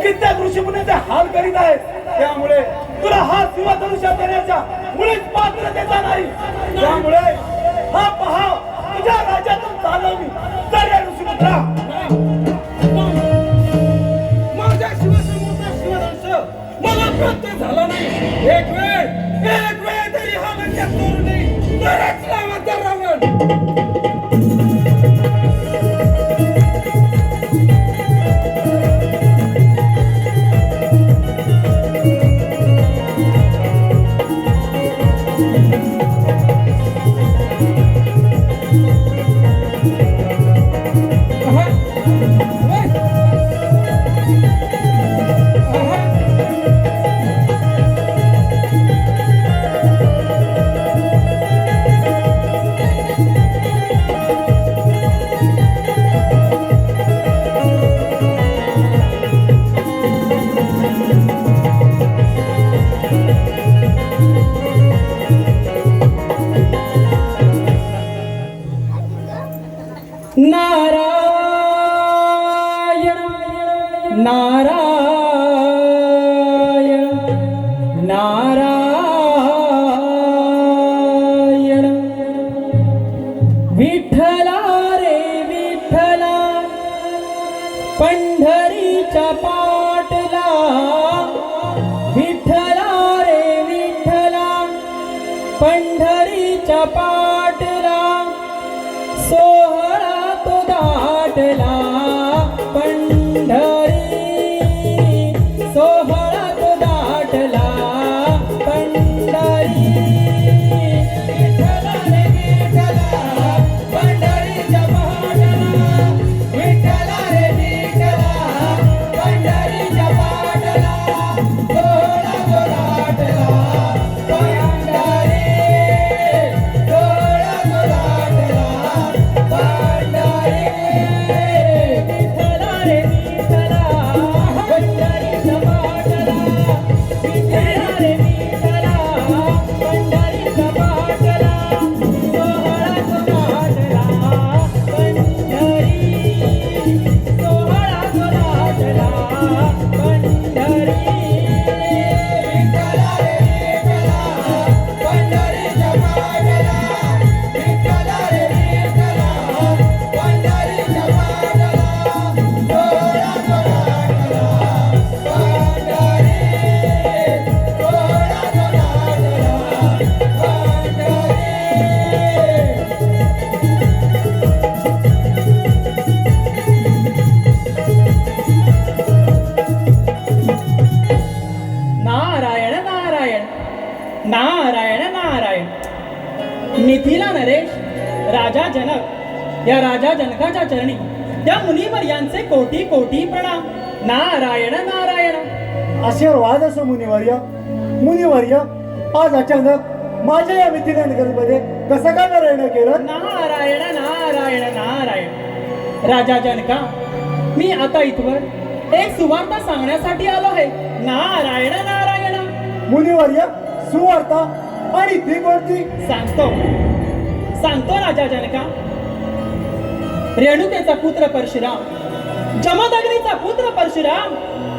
कित्येक ऋषीमुनींचे हाल करीत आहेत. त्यामुळे तुला हा शिवधनुष्य देण्याच्या मुळीच पात्रतेचा नाही. त्यामुळे हा पहा, तुझ्या राज्यातून चाललो मी. चल रे ऋषीपुत्रा. माझ्या शिवसमोरचा शिवधनुष्य मला प्राप्त झाला नाही. एक वेळ तरी हा लंकेत चोरू नये, तरच रावणाचा रावण. सोहळा तो दाटला पंढरी विठ्ठला रे विठ्ठला पंढरीच्या पाटला विठ्ठला रे विठ्ठला पंढरीच्या पाटला सोहळा तो दाटला पंढरी सोहळा तो दाटला पंढरी विठ्ठला रे विठ्ठला पंढरीच्या पाटला विठ्ठला रे विठ्ठला पंढरीच्या पाटला सोहळा तो दाटला पंढरी सोहळा तो दाटला पंढरी विठ्ठला रे विठ्ठला पंढरीच्या पाटला विठ्ठला रे विठ्ठला पंढरीच्या पाटला सोहळा तो दाटला पंढरी सोहळा तो दाटला पंढरी नारायण नारायण नारायण नारायण मिथिला नरेश राजा जनक या राजा जनकाच्या चरणी त्या मुनीवर यांचे कोटी कोटी प्रणाम नारायण नारायण आशीर्वाद असो मुनिवर्य. मुनिवर्य, आज अचानक माझ्या या मिथिला नगरीमध्ये कसं काय नारायण केलं? नारायण नारायण नारायण राजा जनका, मी आता इथवर एक सुवार्ता सांगण्यासाठी आलो आहे. नारायण नारायण मुनिवर्य, सुवार्ता आणि ती कोणती? सांगतो सांगतो राजा जनका. रेणुकेचा पुत्र परशुराम, जमदग्नीचा पुत्र परशुराम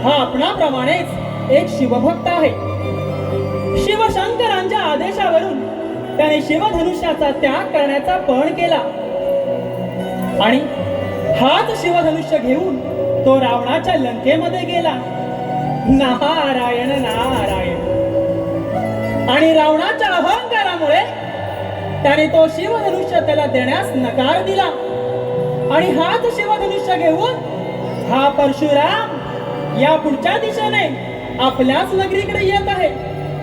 हा आपणाप्रमाणेच एक शिवभक्त आहे. शिवशंकरांच्या आदेशावरून त्याने शिवधनुष्याचा त्याग करण्याचा पण केला आणि हाच शिवधनुष्य घेऊन तो रावणाच्या लंकेमध्ये गेला. नारायण नारायण. आणि रावणाच्या अहंकारामुळे त्याने तो शिवधनुष्य त्याला देण्यास नकार दिला आणि हाच शिवधनुष्य घेऊन हा परशुराम या पुढच्या दिशेने आपल्याच नगरीकडे येत आहे.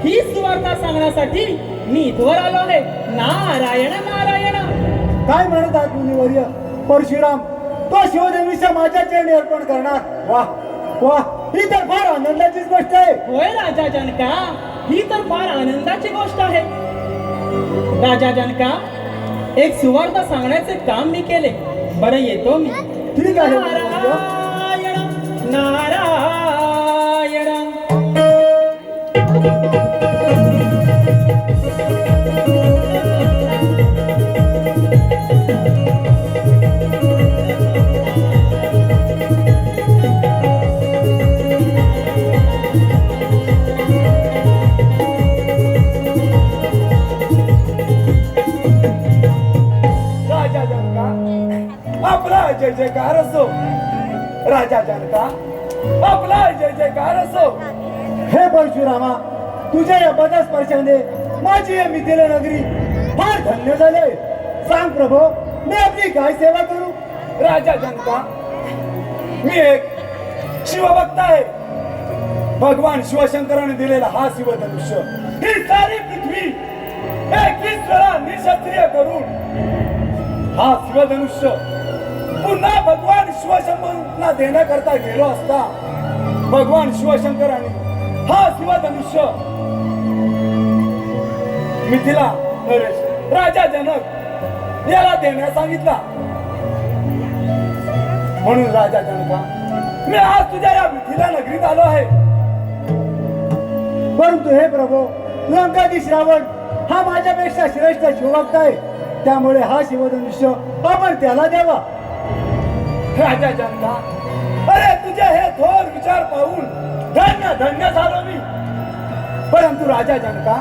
ही सुवार्ता सांगण्यासाठी मी इथवर आलो आहे. नारायण नारायण. काय म्हणत आहात मुनिवर्य? परशुराम तो शिवधनुष्य माझ्या चरणी अर्पण करणार? वाह वाह, ही तर फार आनंदाचीच गोष्ट आहे. होय राजा जनका, ही तर फार आनंदाची गोष्ट आहे. राजा जनका, एक सुवार्ता सांगण्याचे काम मी केले. बरं, येतो मी. ठीक आहे मुनिवर्य. नारायण नारायण. राजा जनका, आपला जय जयकार असो. राजा जनका, आपला जय जयकार असो. हे परशुरामा, तुझ्या या पदस्पर्शाने माझी या मिथिला नगरी फार धन्य झाले. सांग प्रभो, मी आपली काय सेवा करू? राजा जनका, मी एक शिवभक्त आहे. भगवान शिवशंकराने दिलेला हा शिवधनुष्य ही सारी पृथ्वी 21 वेळा निशस्त्रिय करून हा शिवधनुष्य पुन्हा भगवान शिवशंकरांना देण्याकरता गेलो असता भगवान शिवशंकराने हा शिवधनुष्य मिथिला नरेश राजा जनक याला देण्यास सांगितला. म्हणून राजा जनका, मी आज तुझ्या या मिथिला नगरीत आलो आहे. परंतु हे प्रभो, लंकाधीश रावण हा माझ्यापेक्षा श्रेष्ठ शिवभक्त आहे. त्यामुळे हा शिवधनुष्य आपण त्याला द्यावा. राजा जनका, अरे तुझे हे थोर विचार पाहून धन्य धन्य झालो मी. परंतु राजा जनका,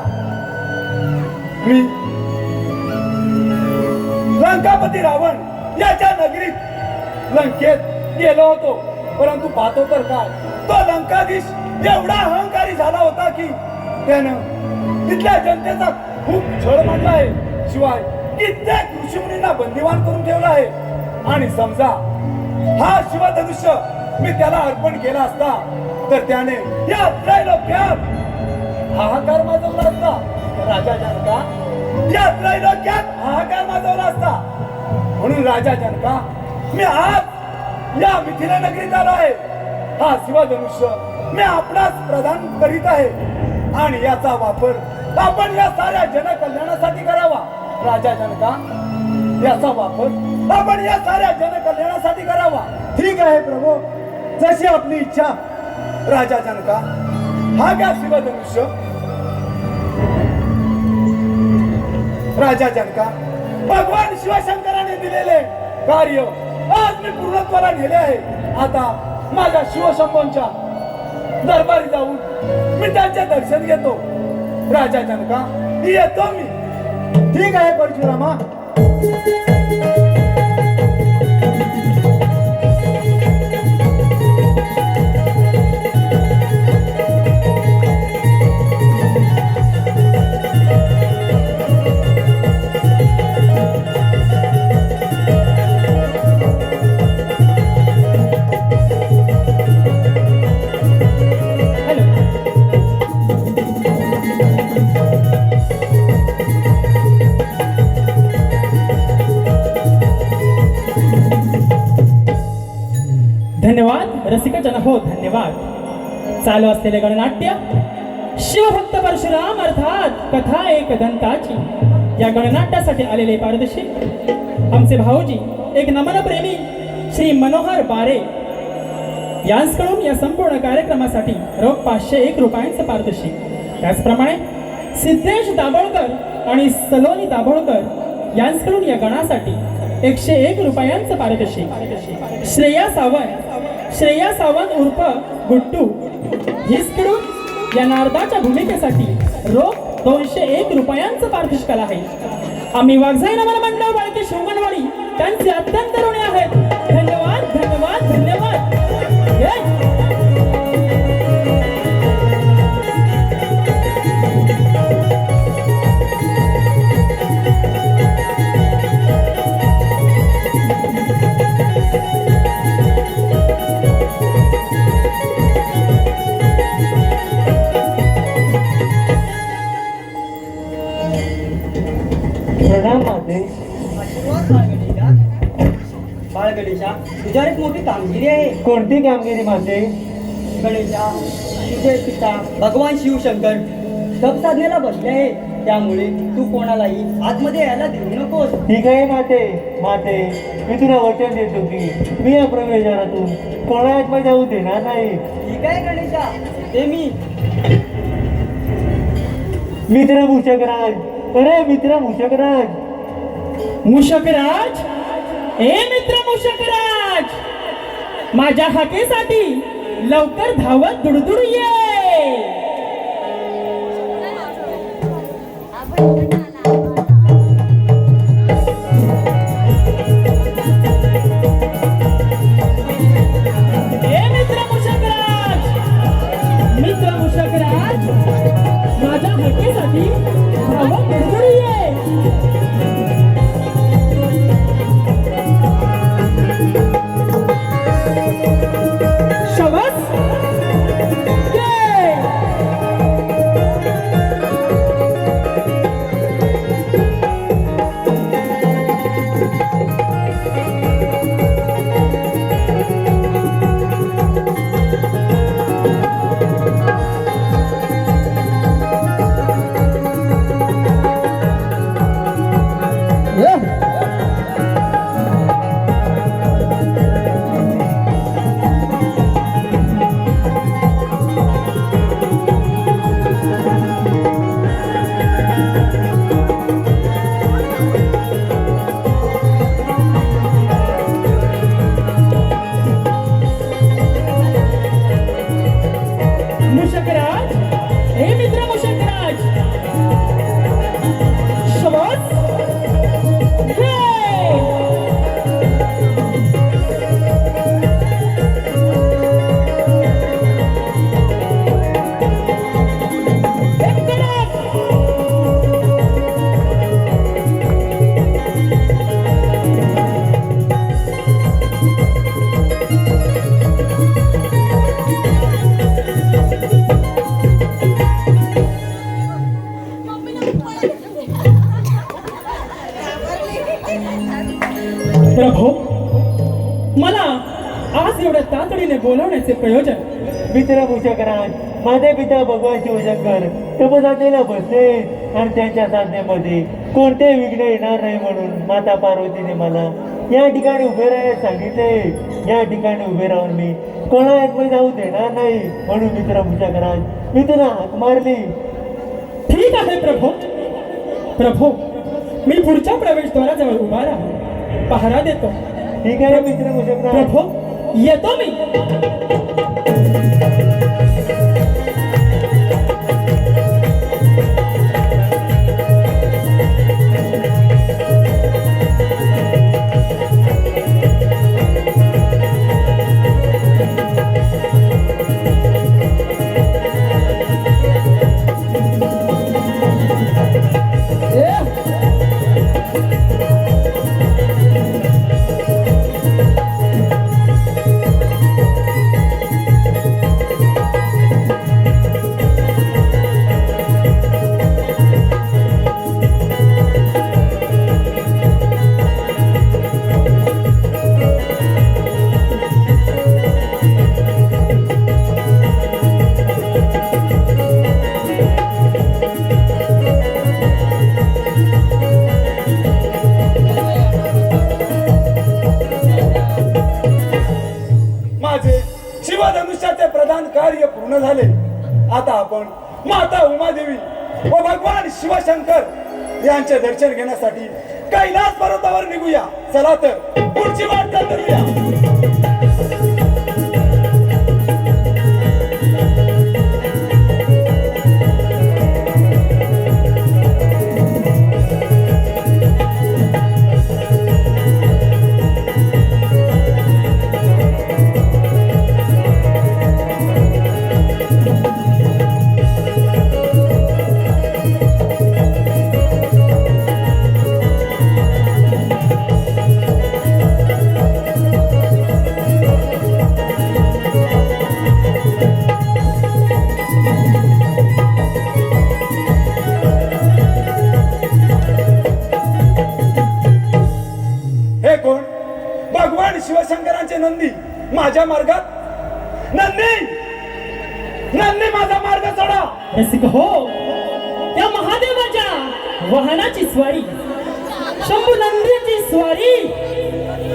मी लंकापती रावण याच्या नगरीत लंकेत गेलो होतो. परंतु पाहतो तर काय, तो लंकाधीश एवढा अहंकारी झाला होता की त्यानं तिथल्या जनतेचा खूप छळ मांडला आहे. शिवाय कित्येक ऋषीमुनींना बंदिवान करून ठेवला आहे. आणि समजा हा शिवधनुष्य मी त्याला अर्पण केला असता तर त्याने या त्रैलोक्यात हाहाकार माजवला असता. राजा जनका या त्रैलोक्यात हाहाकार माजवला असता. म्हणून राजा जनका मी आज या मिथिला नगरीत आलो आहे. हा शिवधनुष्य मी आपणास प्रदान करीत आहे आणि याचा वापर आपण या साऱ्या जनकल्याणासाठी करावा. राजा जनका याचा वापर आपण या साऱ्या जनकल्याणासाठी करावा. ठीक आहे प्रभू, जशी आपली इच्छा. राजा जनका हा घ्या शिवधनुष्य. राजा जनका भगवान शिवशंकराने दिलेले कार्य आज मी पूर्णत्वाला नेले आहे. आता माझ्या शिवशंभूंच्या दरबारी जाऊन मी त्यांचे दर्शन घेतो. राजा जनका येतो मी. ठीक आहे परशुरामा. धन्यवाद रसिक जन हो, धन्यवाद. चालू असलेले गणनाट्य शिवभक्त परशुराम अर्थात कथा एक दंताची या गणनाट्यासाठी आलेले पारदर्शक आमचे भाऊजी एक नमन प्रेमी श्री मनोहर बारे यांच्याकडून या संपूर्ण कार्यक्रमासाठी रोख 501 रुपयांचं पारितोषिक. त्याचप्रमाणे सिद्धेश दाभोळकर आणि सलोनी दाभोळकर यांच्याकडून या गणासाठी 101 रुपयांचं पारितोषिक. श्रेया सावंत उर्फ गुड्डू हिसकडून या नारदाच्या भूमिकेसाठी रोख 201 रुपयांचं पारितोषिक आलं आहे. आम्ही वाघजाई नमन मंडळ बाळके शिवगणवाडी त्यांचे अत्यंत ऋणी आहेत. धन्यवाद धन्यवाद धन्यवाद. बाळ गणेशा, तुझ्यावर एक मोठी कामगिरी आहे. कोणती कामगिरी माते? गणेशा, तुझे पिता भगवान शिवशंकर तप साधनेला बसले आहे. त्यामुळे तू कोणालाही आतमध्ये यायला देऊ नकोस. ठीक आहे माते, मी तुला वचन देतो की मी या प्रवेशद्वारातून कोणा आतमध्ये जाऊ देणार नाही. ठीक आहे गणेशा, ते मी. मित्र मूषकराज, अरे मित्र मूषकराज. मूषकराज, ए मित्र मूषकराज, माझ्या हाकेसाठी लवकर धावत दुडदुड ये. मित्र मूषकराज, माझ्या हाकेसाठी धावत दुडदुड ये. बोलवण्याचे प्रयोजन? मित्रभूषक राज, माझे पिता भगवान शिवशंकर तपसाधनेला बसले आणि त्यांच्या साधनेमध्ये कोणतेही विघ्न येणार नाही म्हणून माता पार्वतीने मला या ठिकाणी उभे राहायला सांगितले. या ठिकाणी उभे राहून मी कोणा आतमध्ये जाऊ देणार नाही म्हणून मित्रभूषक राज मी तुला हाक मारली. ठीक आहे प्रभो. प्रभो, मी पुढच्या प्रवेशद्वाराजवळ उभा राहून पहारा देतो. ठीक आहे मित्रभूषक राज. प्रभो, येतो मी. माझे शिवधनुष्याचे प्रधान कार्य पूर्ण झाले. आता आपण माता उमादेवी व भगवान शिवशंकर यांचे दर्शन घेण्यासाठी कैलास पर्वतावर निघूया. चला तर पुढची वाटचाल करूया. हे कोण? भगवान शिवशंकरांचे नंदी माझ्या मार्गात. नंदी, नंदी माझा मार्ग सोडा. रसिक हो, त्या महादेवाच्या वाहनाची स्वारी, शंभू नंदीची स्वारी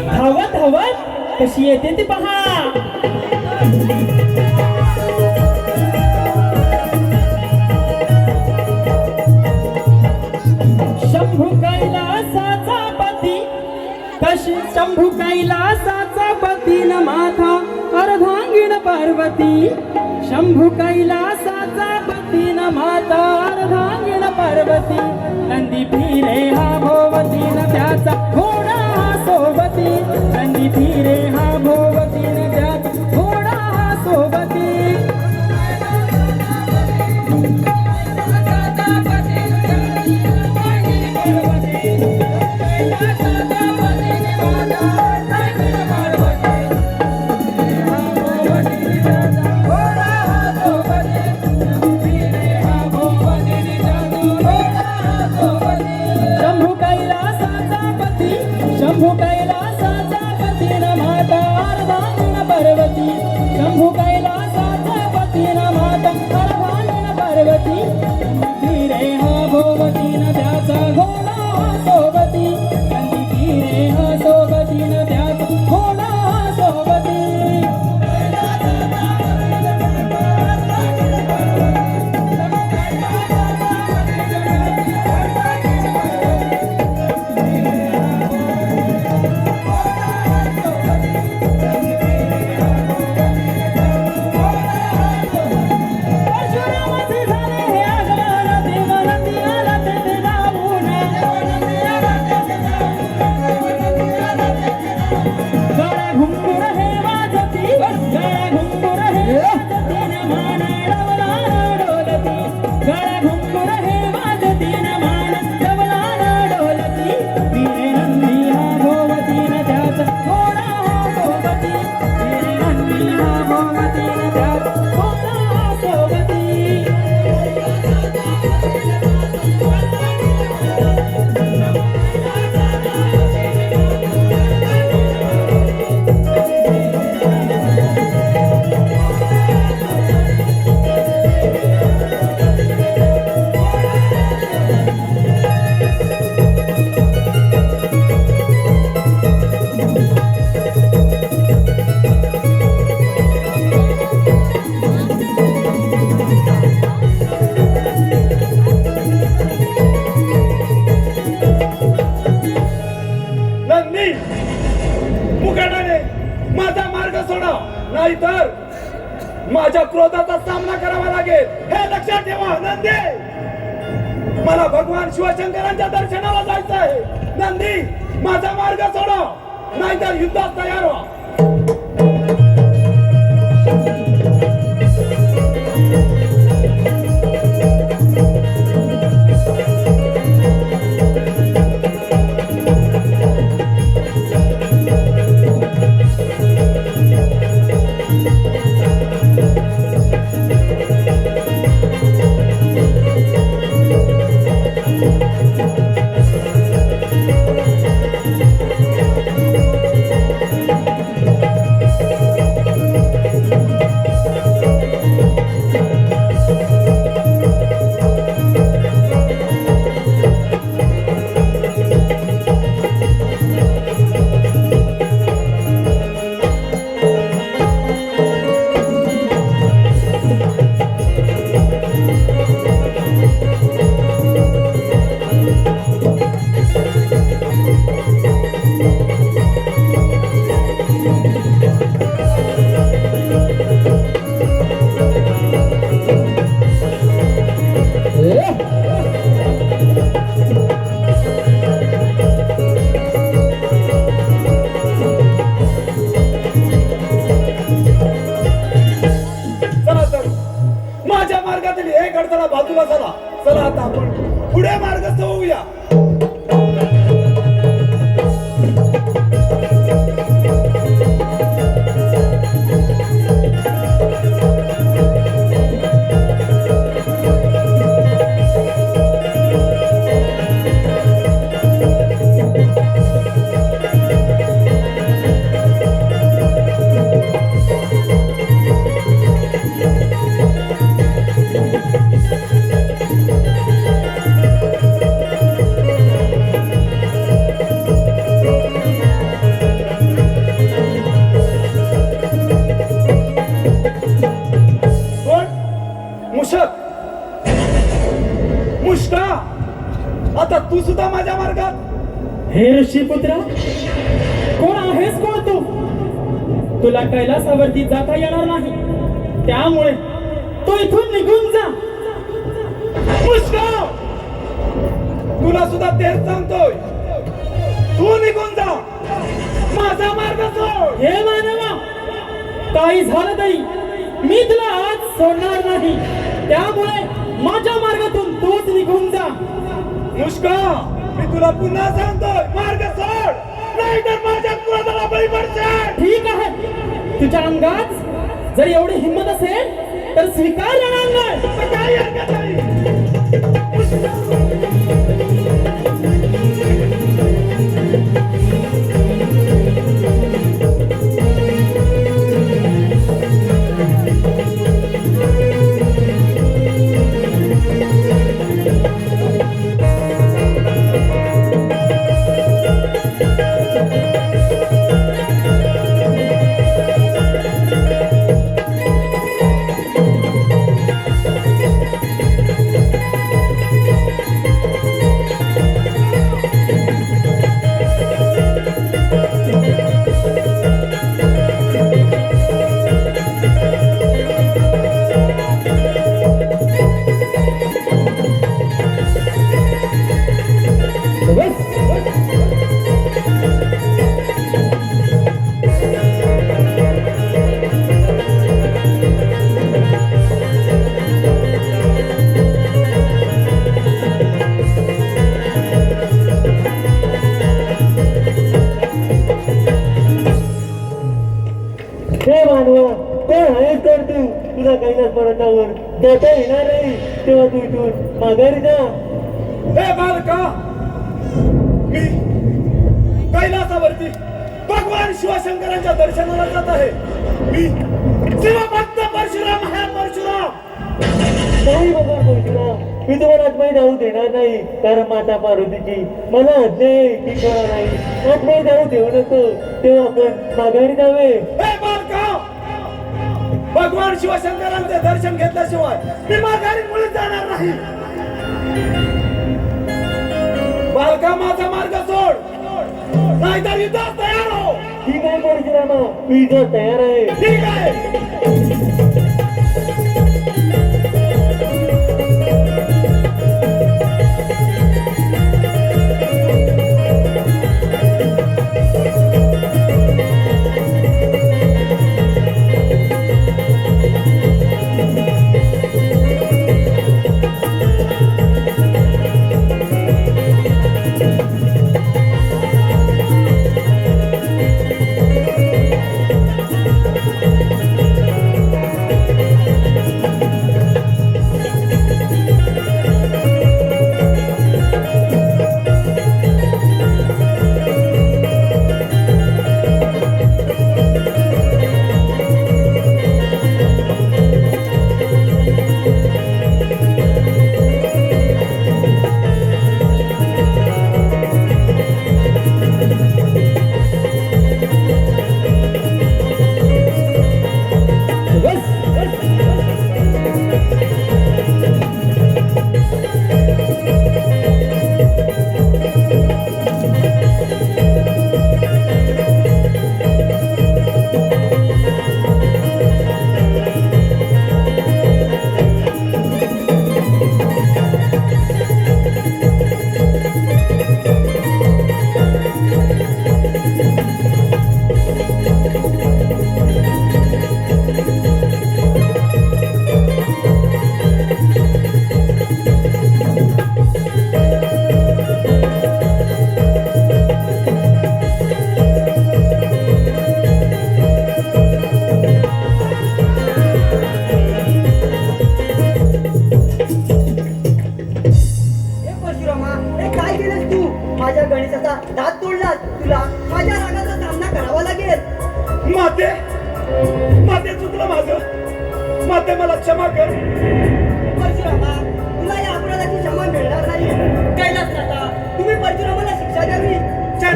धावत धावत कशी येते ती पहा. शंभू कैलासाचा पती, कशी शंभू कैलासाचा पती न माथा अर्धांगिण पार्वती. शंभू कैलासाचा पती न माता अर्धांगिण पार्वती. नंदी फिरे हा भोवती न त्याचा घोडा हा सोबती. नंदी फिरे हा भोवती न त्याचा घोडा हा सोबती. शंभू कैलासाचा पती, शंभू कैलासाचा पती न माता अर्धांगिण पार्वती. शंभू कैलासाचा पती न माता अर्धांगिण पार्वती. फिरे हा भोवती न त्याचा घोडा हा सोबती. नंदी फिरे हा सोबती न त्याचा घोडा हा सोबती. परशुरामाचे झाले हे आगमन, देव नंदी आला तेथे धावून. करावा लागेल हे लक्षात ठेवा नंदी. मला भगवान शिवशंकरांच्या दर्शनाला जायचं आहे. नंदी माझा मार्ग सोडव, नाहीतर युद्धात तयार व्हा. बाजूला चला. चला आता आपण पुढे मार्गस्थ होऊया. मुष्का, आता तू सुद्धा माझ्या मार्गात. हे ऋषीपुत्रा, कोण आहेस कोण तू? तुला कैलासावरती जाता येणार नाही, त्यामुळे तू इथून निघून जा. मुष्का, तुला सुद्धा तेच सांगतोय, तू निघून जा, माझा मार्ग सोड. हे मानवा, काही झालं तरी मी तुला आज सोडणार नाही, त्यामुळे माझ्या मार्गातून तूच निघून जा. मुष्का, मी तुला पुन्हा सांगतोय, मार्ग सोड, नाहीतर माझ्या क्रोधाला बळी पडशील. ठीक आहे, तुझ्या अंगात जर एवढी हिंमत असेल तर स्वीकार करणार नाही. काही हरकत नाही. तुला कैलास पर्वतावर जाता येणार नाही, तेव्हा तू इथून माघारी जा. हे बालका, मी कैलासावरती भगवान शिवशंकरांच्या दर्शनाला जात आहे. मी शिवभक्त परशुराम आहे. परशुराम नाही बाबा परशुराम, मी तुम्हाला आत्माई जाऊ देणार नाही, कारण माता पार्वतीची मला आज्ञा आहे की कळा नाही. आत्माई जाऊ देऊ नको, तेव्हा आपण माघारी जावे. हे बालका, भगवान शिवशंकरांचे दर्शन घेतल्याशिवाय मी माघारी मुळे जाणार नाही. बालका, माझा मार्ग सोड, नाहीतर युद्धात तयार हो. ठीक आहे परशुरामा, मी इथं तयार आहे. ठीक आहे.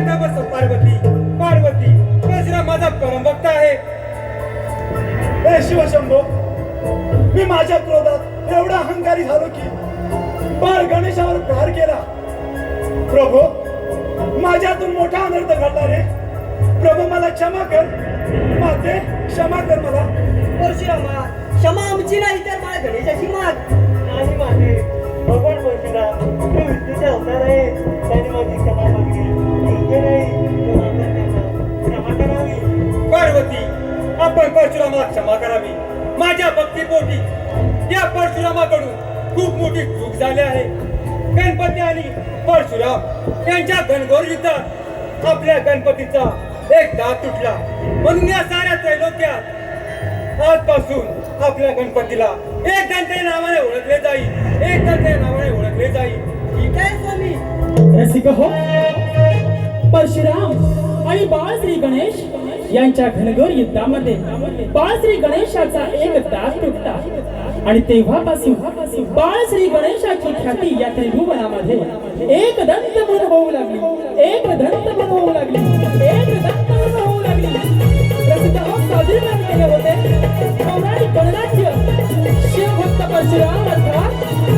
शांत बस पार्वती. पार्वती, परशुराम माझा परमभक्त आहे. हे शिवशंभो, मी माझ्या क्रोधात एवढा अहंकारी झालो की बाळ गणेशावर प्रहार केला. प्रभू, माझ्यातून मोठा अनर्थ घडला रे. प्रभू मला क्षमा कर. माते, क्षमा कर मला. परशुरामा, क्षमा आमची नाही तर मला गणेशाची माग. नाही माझे भगवान परशुराम, हे विष्णूचे अवतार आहे. त्याने माझी क्षमा मागली. योग्य नाही तो आपल्या त्यांना क्षमा करावी. पार्वती, आपण परशुरामाला क्षमा करावी. माझ्या भक्तीपोटी या परशुरामाकडून खूप मोठी चूक झाली आहे. गणपती आणि परशुराम यांच्या घनघोर युद्धात आपल्या गणपतीचा एक दात तुटला. म्हणून या साऱ्या त्रैलोक्यात आजपासून आपल्या गणपतीला एक दंते नावाने ओळखले जाईल. एक दंते नावाने ओळखले जाईल. ठीक आहे स्वामी. रसिक हो, परशुराम आणि बाळ श्री गणेश यांच्या घनघोर युद्धामध्ये बाळ श्री गणेशाचा एक दात तुटला आणि तेव्हापासून बाळ श्री गणेशाची ख्याती या त्रिभुवनामध्ये एक दंत म्हणून होऊ लागली. एक दंत म्हणून होऊ लागली. एक दंत म्हणून होऊ लागली. रसिक हो, सादरीकरण केले होते पौराणिक गणनाट्य शिवभक्त परशुराम अर्थात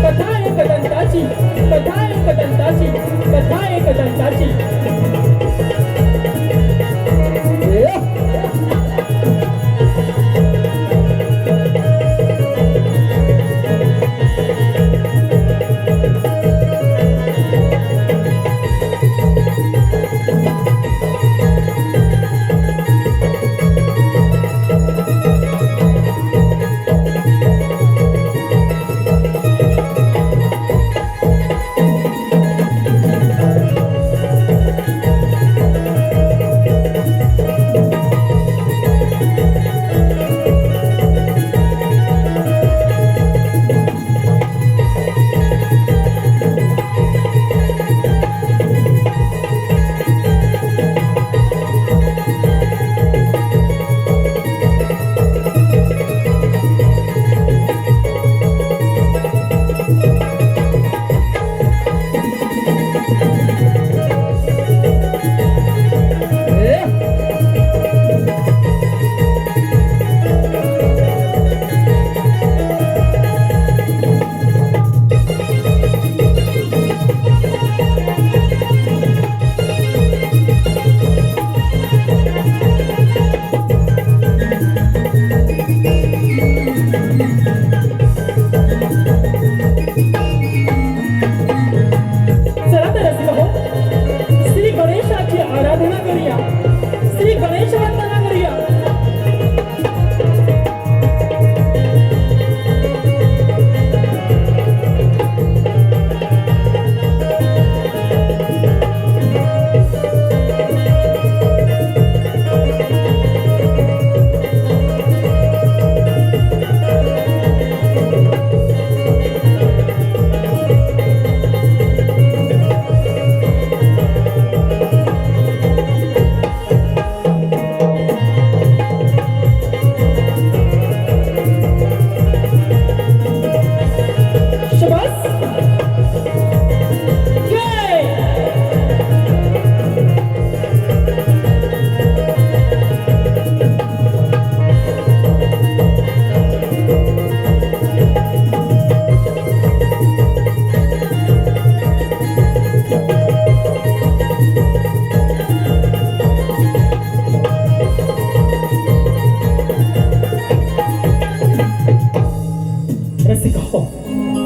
कथा एक दंताची, कथा एक दंताची, कथा एक दंताची.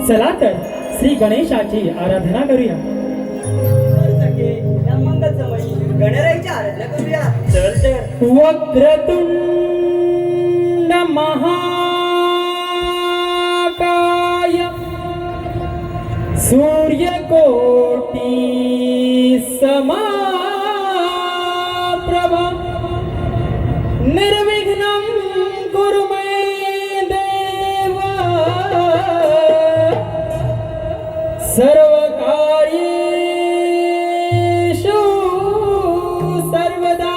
चला तर श्री गणेशाची आराधना करूया. या मंगल समयी गणरायाची आराधना करूया. चल तर. वक्रतुंड महाकाय सूर्यकोटी समाप्रभा निर्विघ्नं कुरु मे देव सर्वकार्येषु सर्वदा.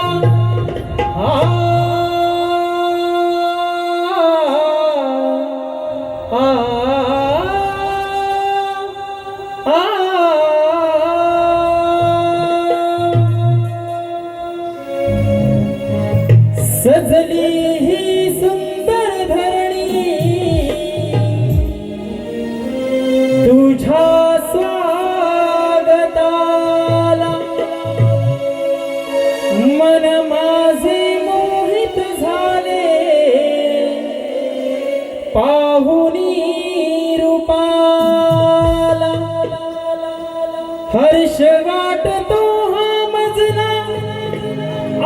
हर्ष वाटतो हा मजला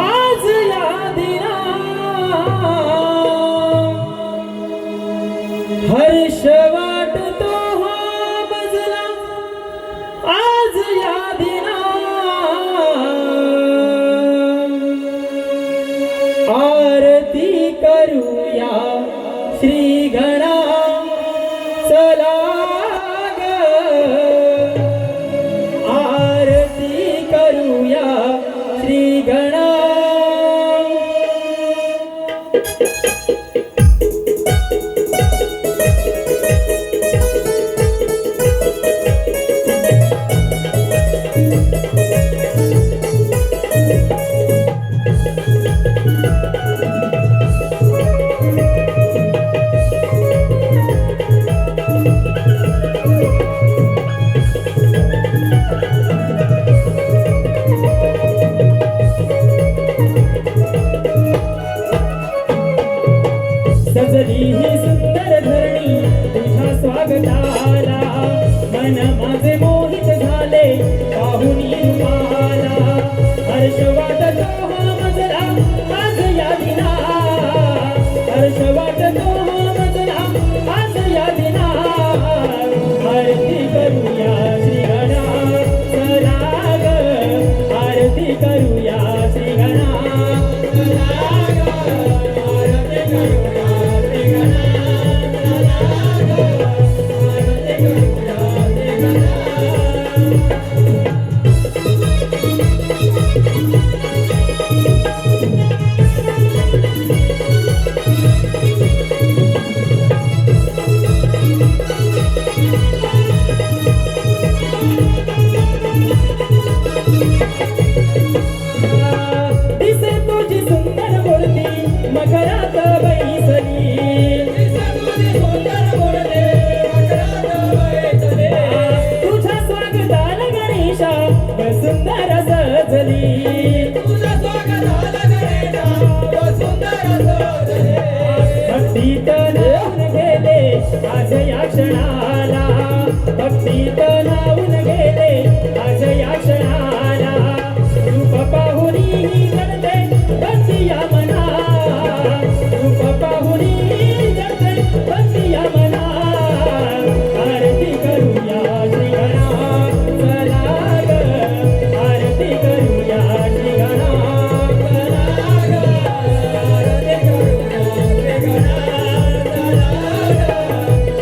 आज या दिना, हर्ष वाटतो हा मजला आज या दिना, आरती करूया श्री गणा चला ग, आरती करूया श्री गणा. सजली ही सुंदर धरणी तुझ्या स्वागताला, मन माझे मोहित झाले पाहुनी रूपाला, हर्ष वाटतो हा मजला आज या दिना, हर्ष वाटतो हा मजला आज या दिना, आरती करूया श्री गणा चला ग, आरती करूया श्री गणा चला ग, आरती करूया श्री गणा चला ग, आरती करूया श्री गणा. दिसे तुझी सुंदर मूर्ती मकरात बैसली, तुझ्या स्वागताला गणेशा सुंदर सजली, भक्तीत नावून गेले आज या क्षणाला, भक्तीत नावून गेले आज या क्षणाला, रूप पाहुनी जगते भक्ती या मना, रूप पाहुनी जगते भक्ती या मना, आरती करूया श्री गणा चला ग, आरती करूया श्री गणा चला ग, आरती करूया श्री गणा चला ग,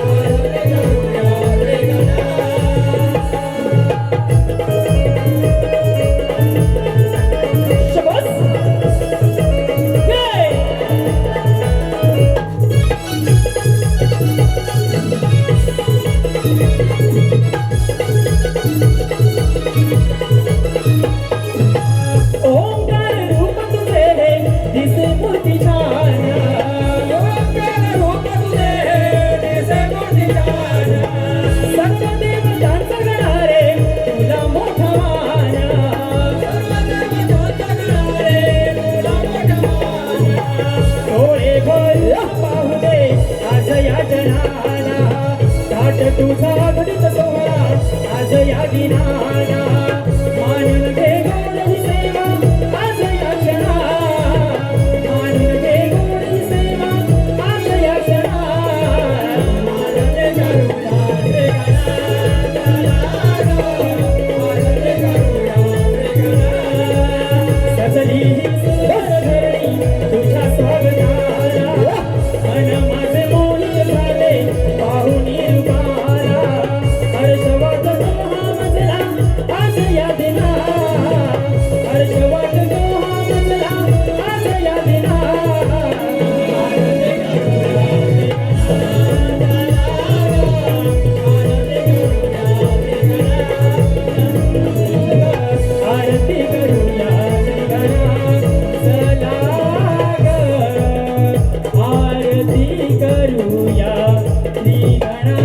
आरती करूया श्री गणा. शाबास. Yay! ओंकार रूप तुझे दिसे मूर्ती छान, ओंकार रूप तुझे दिसे मूर्ती छान, सर्व देवतांचा गणा रे तुला मोठा मान, सर्व देवतांचा गणा रे तुला मोठा मान, डोळे खोल पाहू दे आज या जनाला, ताट तुझा घडीत सोहळा आज या दिनाला, मानून घे गोड ही सेवा आज या क्षणा, मानून घे गोड ही सेवा आज या क्षणा, आरती करूया श्री गणा चला ग, आरती करूया श्री गणा. सजली ही सुंदर धरणी तुझ्या स्वागताला, मन माझे मोहित झाले पाहुनी रूपाला, हर्ष वाटतो हा मजला आज या दिना, हर्ष वाटतो हा मजला आज या दिना, आरती करूया श्री गणा आरती करूया श्री गणा चला ग, आरती करूया श्री गणा.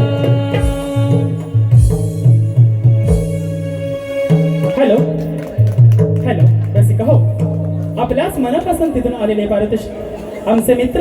हॅलो हॅलो रसिका हो, आपल्याच मनापासून तिथून आलेले पारितोषिक आमचे मित्र